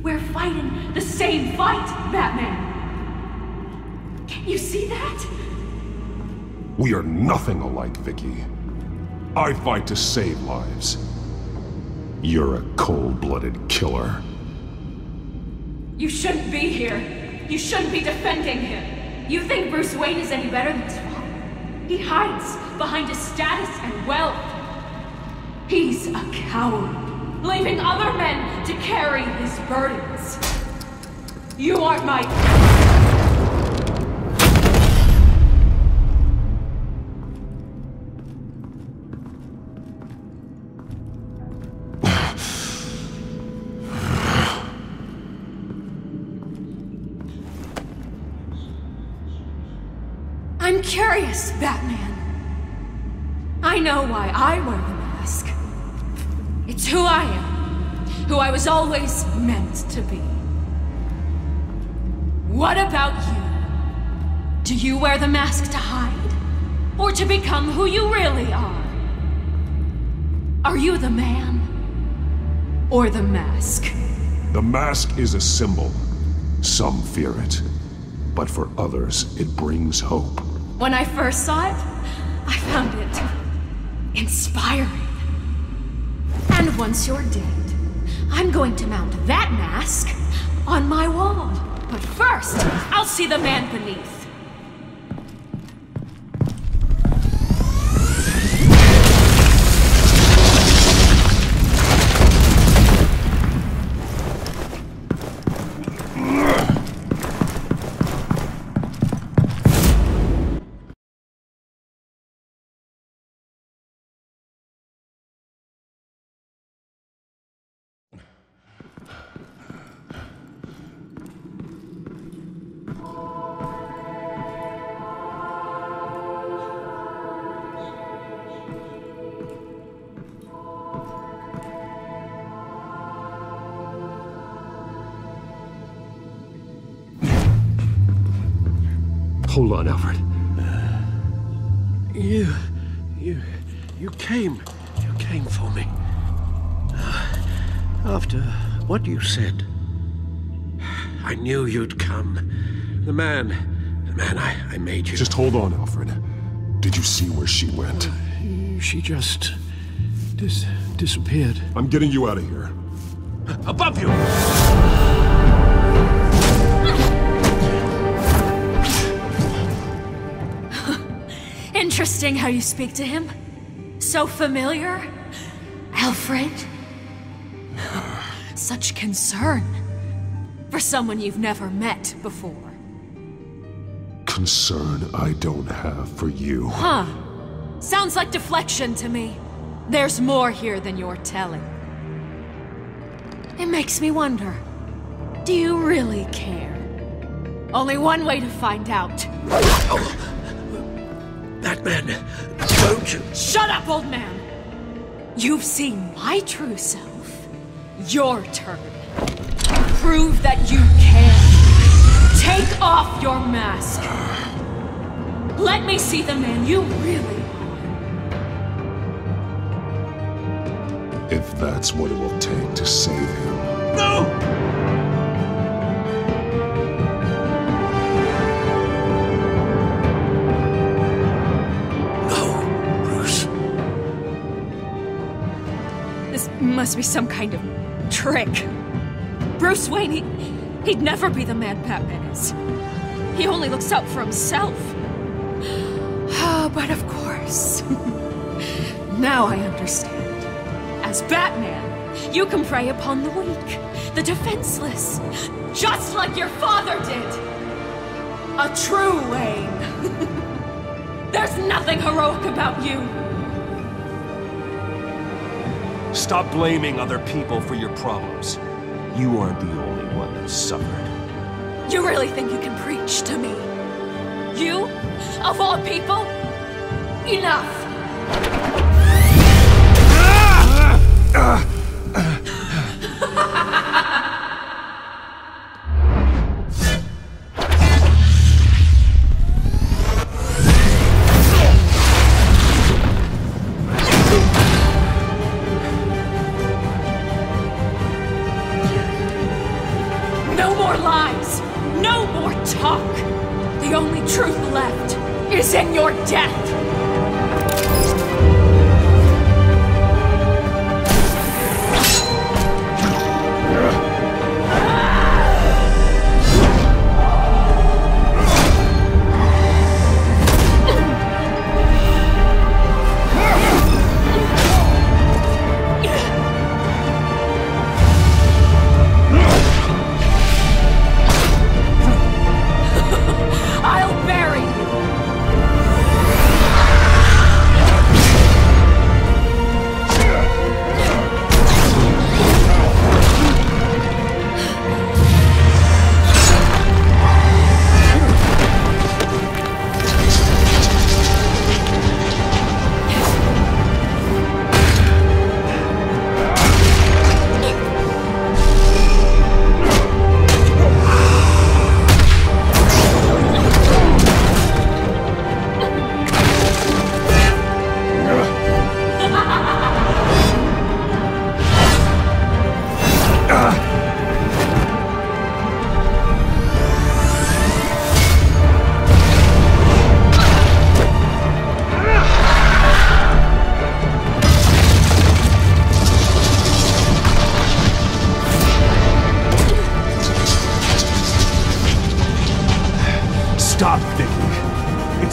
We're fighting the same fight, Batman. Can you see that? We are nothing alike, Vicky. I fight to save lives. You're a cold-blooded killer. You shouldn't be here. You shouldn't be defending him. You think Bruce Wayne is any better than his father? He hides behind his status and wealth. He's a coward, leaving other men to carry his burdens. You aren't my... I'm curious, Batman. I know why I wear the mask. It's who I am. Who I was always meant to be. What about you? Do you wear the mask to hide? Or to become who you really are? Are you the man? Or the mask? The mask is a symbol. Some fear it. But for others, it brings hope. When I first saw it, I found it inspiring. And once you're dead, I'm going to mount that mask on my wall. But first, I'll see the man beneath. Hold on, Alfred. You came for me. After what you said, I knew you'd come. The man I made you. Just hold on, Alfred. Did you see where she went? She just disappeared. I'm getting you out of here. Above you! Interesting how you speak to him. So familiar. Alfred. Such concern. For someone you've never met before. Concern I don't have for you. Huh. Sounds like deflection to me. There's more here than you're telling. It makes me wonder. Do you really care? Only one way to find out. That man, don't you? Shut up, old man! You've seen my true self. Your turn. Prove that you can. Take off your mask. Let me see the man you really are. If that's what it will take to save him. No! Must be some kind of trick. Bruce Wayne, he'd never be the man Batman is. He only looks out for himself. But of course. Now I understand. As Batman, you can prey upon the weak, the defenseless, just like your father did. A true Wayne. There's nothing heroic about you. Stop blaming other people for your problems. You aren't the only one that suffered. You really think you can preach to me? You? Of all people? Enough! No more lies! No more talk! The only truth left is in your death! I'll bury you!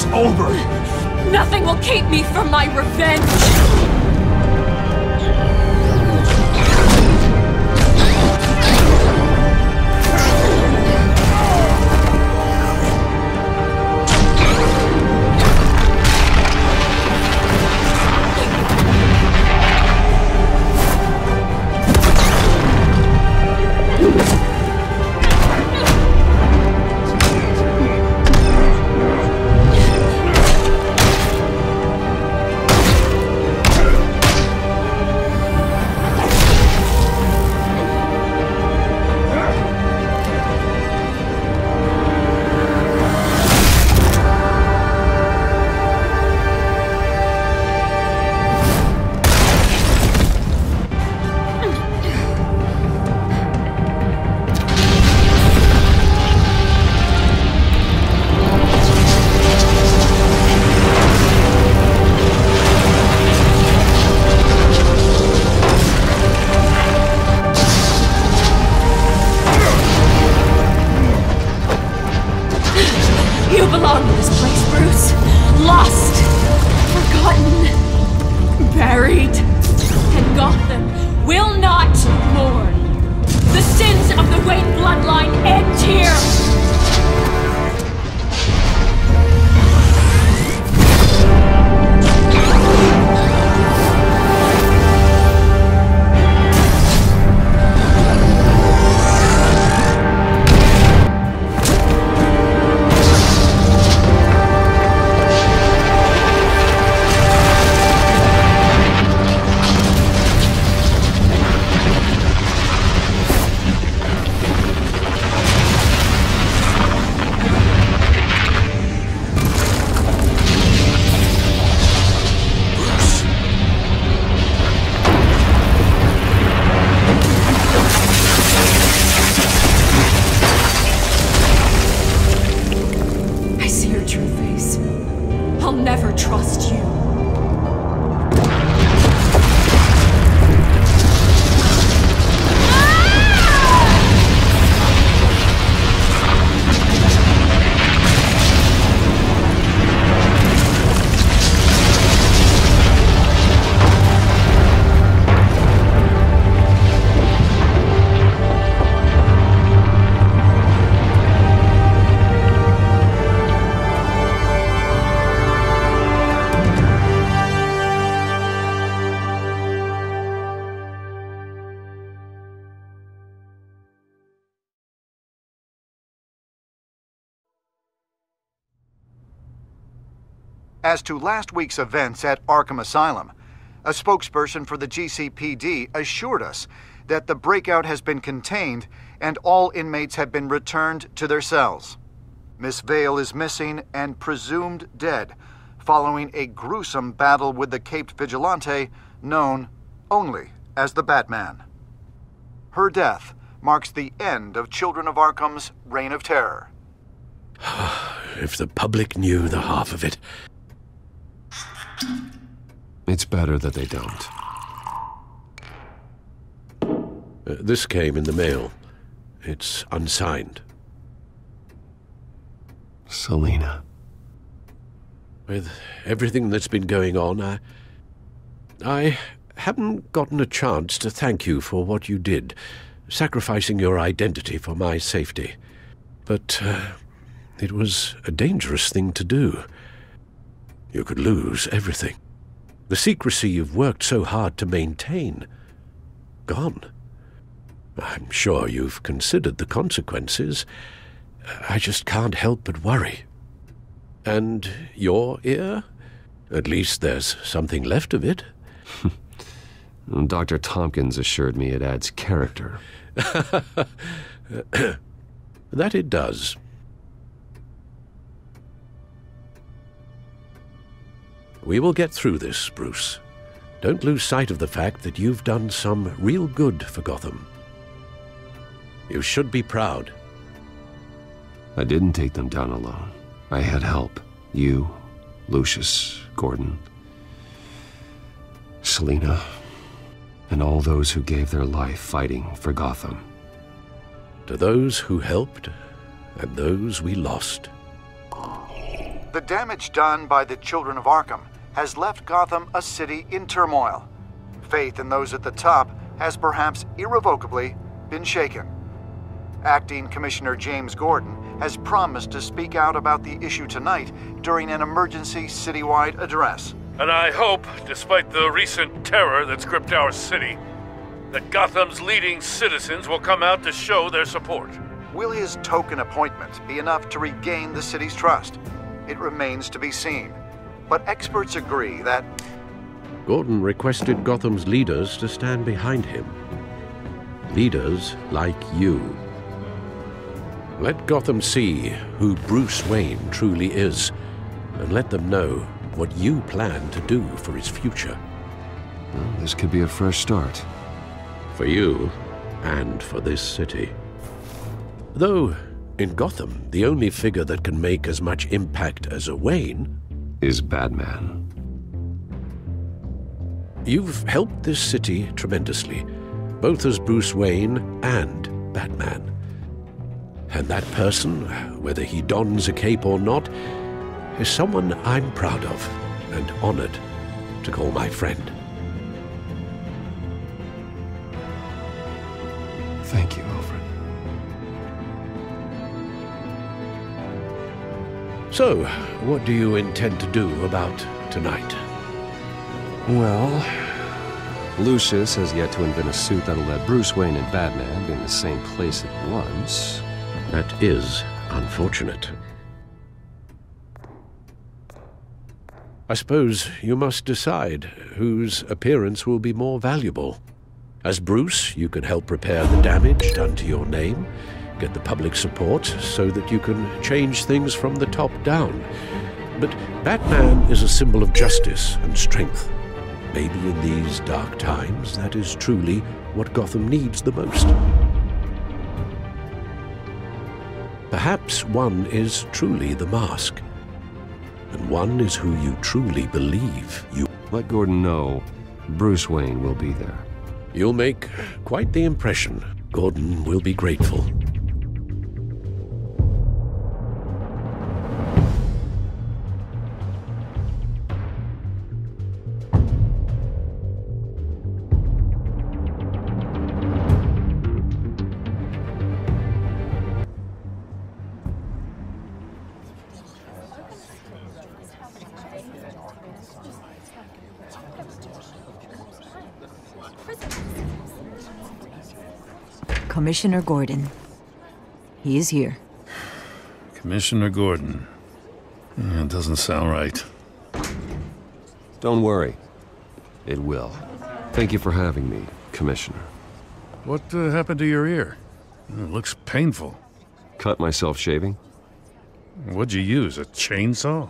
It's over! Nothing will keep me from my revenge! As to last week's events at Arkham Asylum, a spokesperson for the GCPD assured us that the breakout has been contained and all inmates have been returned to their cells. Miss Vale is missing and presumed dead, following a gruesome battle with the caped vigilante known only as the Batman. Her death marks the end of Children of Arkham's reign of terror. If the public knew the half of it. It's better that they don't. This came in the mail. It's unsigned. Selina. With everything that's been going on, I haven't gotten a chance to thank you for what you did, sacrificing your identity for my safety. But it was a dangerous thing to do. You could lose everything. The secrecy you've worked so hard to maintain. Gone. I'm sure you've considered the consequences. I just can't help but worry. And your ear? At least there's something left of it. Dr. Tompkins assured me it adds character. That it does. We will get through this, Bruce. Don't lose sight of the fact that you've done some real good for Gotham. You should be proud. I didn't take them down alone. I had help. You, Lucius, Gordon, Selina, and all those who gave their life fighting for Gotham. To those who helped, and those we lost, The damage done by the Children of Arkham has left Gotham a city in turmoil. Faith in those at the top has perhaps irrevocably been shaken. Acting Commissioner James Gordon has promised to speak out about the issue tonight during an emergency citywide address. And I hope, despite the recent terror that's gripped our city, that Gotham's leading citizens will come out to show their support. Will his token appointment be enough to regain the city's trust? It remains to be seen. But experts agree that Gordon requested Gotham's leaders to stand behind him. Leaders like you. Let Gotham see who Bruce Wayne truly is, and let them know what you plan to do for his future. Well, this could be a fresh start. For you, and for this city. Though, in Gotham, the only figure that can make as much impact as a Wayne is Batman. You've helped this city tremendously, both as Bruce Wayne and Batman. And that person, whether he dons a cape or not, is someone I'm proud of and honored to call my friend. Thank you, Alfred. So, what do you intend to do about tonight? Well, Lucius has yet to invent a suit that'll let Bruce Wayne and Batman be in the same place at once. That is unfortunate. I suppose you must decide whose appearance will be more valuable. As Bruce, you can help repair the damage done to your name, get the public support so that you can change things from the top down. But Batman is a symbol of justice and strength. Maybe in these dark times, that is truly what Gotham needs the most. Perhaps one is truly the mask, and one is who you truly believe you... Let Gordon know Bruce Wayne will be there. You'll make quite the impression. Gordon will be grateful. Commissioner Gordon. He is here. Commissioner Gordon. It doesn't sound right. Don't worry. It will. Thank you for having me, Commissioner. What happened to your ear? It looks painful. Cut myself shaving. What'd you use, a chainsaw?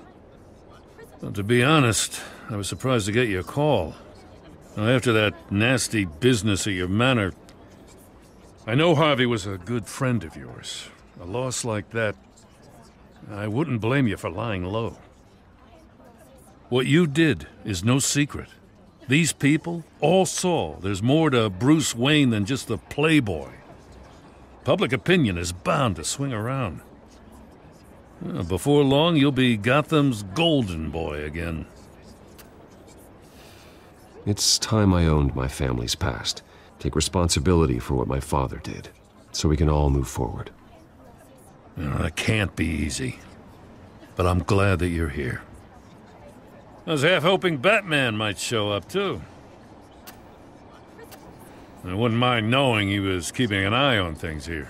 Well, to be honest, I was surprised to get your call. Now, after that nasty business at your manor, I know Harvey was a good friend of yours. A loss like that, I wouldn't blame you for lying low. What you did is no secret. These people all saw there's more to Bruce Wayne than just the playboy. Public opinion is bound to swing around. Well, before long, you'll be Gotham's golden boy again. It's time I owned my family's past. Take responsibility for what my father did, so we can all move forward. That can't be easy, but I'm glad that you're here. I was half hoping Batman might show up, too. I wouldn't mind knowing he was keeping an eye on things here.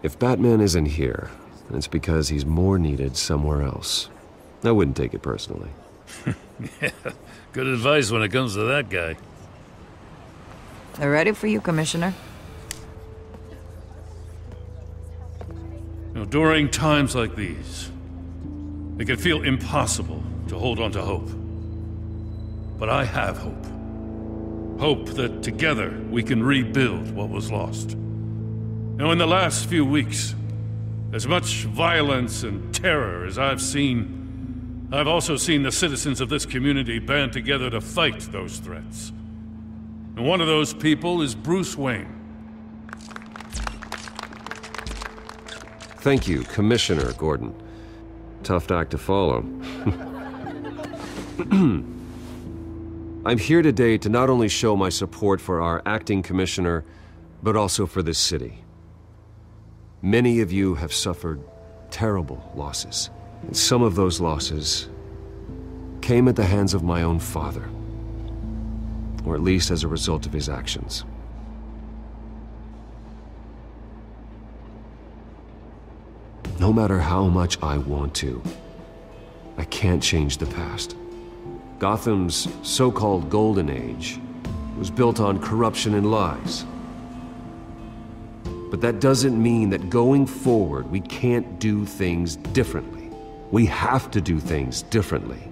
If Batman isn't here, it's because he's more needed somewhere else. I wouldn't take it personally. Yeah, good advice when it comes to that guy. They're ready for you, Commissioner. During times like these, it can feel impossible to hold on to hope. But I have hope. Hope that together we can rebuild what was lost. Now, in the last few weeks, as much violence and terror as I've seen, I've also seen the citizens of this community band together to fight those threats. And one of those people is Bruce Wayne. Thank you, Commissioner Gordon. Tough act to follow. I'm here today to not only show my support for our acting commissioner, but also for this city. Many of you have suffered terrible losses, and some of those losses came at the hands of my own father, or at least as a result of his actions. No matter how much I want to, I can't change the past. Gotham's so-called Golden Age was built on corruption and lies. But that doesn't mean that going forward we can't do things differently. We have to do things differently.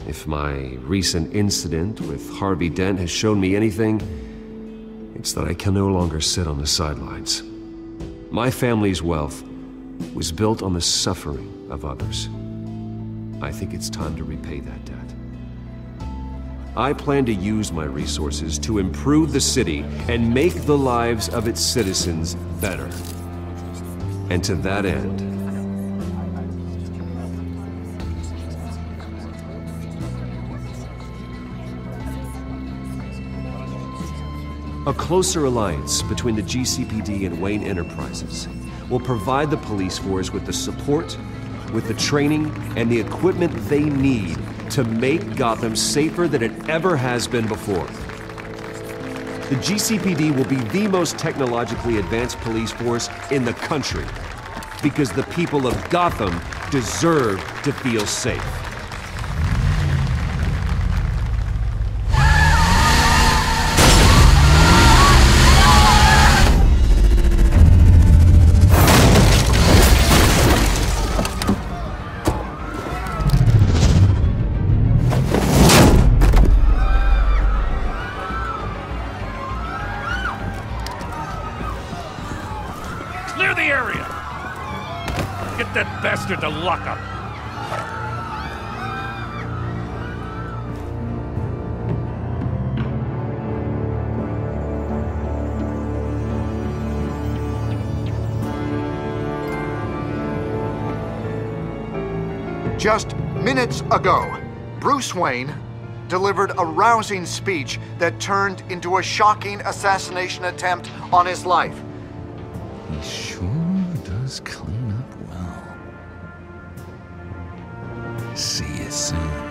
If my recent incident with Harvey Dent has shown me anything, it's that I can no longer sit on the sidelines. My family's wealth was built on the suffering of others. I think it's time to repay that debt. I plan to use my resources to improve the city and make the lives of its citizens better. And to that end, a closer alliance between the GCPD and Wayne Enterprises will provide the police force with the support, with the training, and the equipment they need to make Gotham safer than it ever has been before. The GCPD will be the most technologically advanced police force in the country, because the people of Gotham deserve to feel safe. To lock up. Just minutes ago, Bruce Wayne delivered a rousing speech that turned into a shocking assassination attempt on his life. He sure does clean up well. See you soon.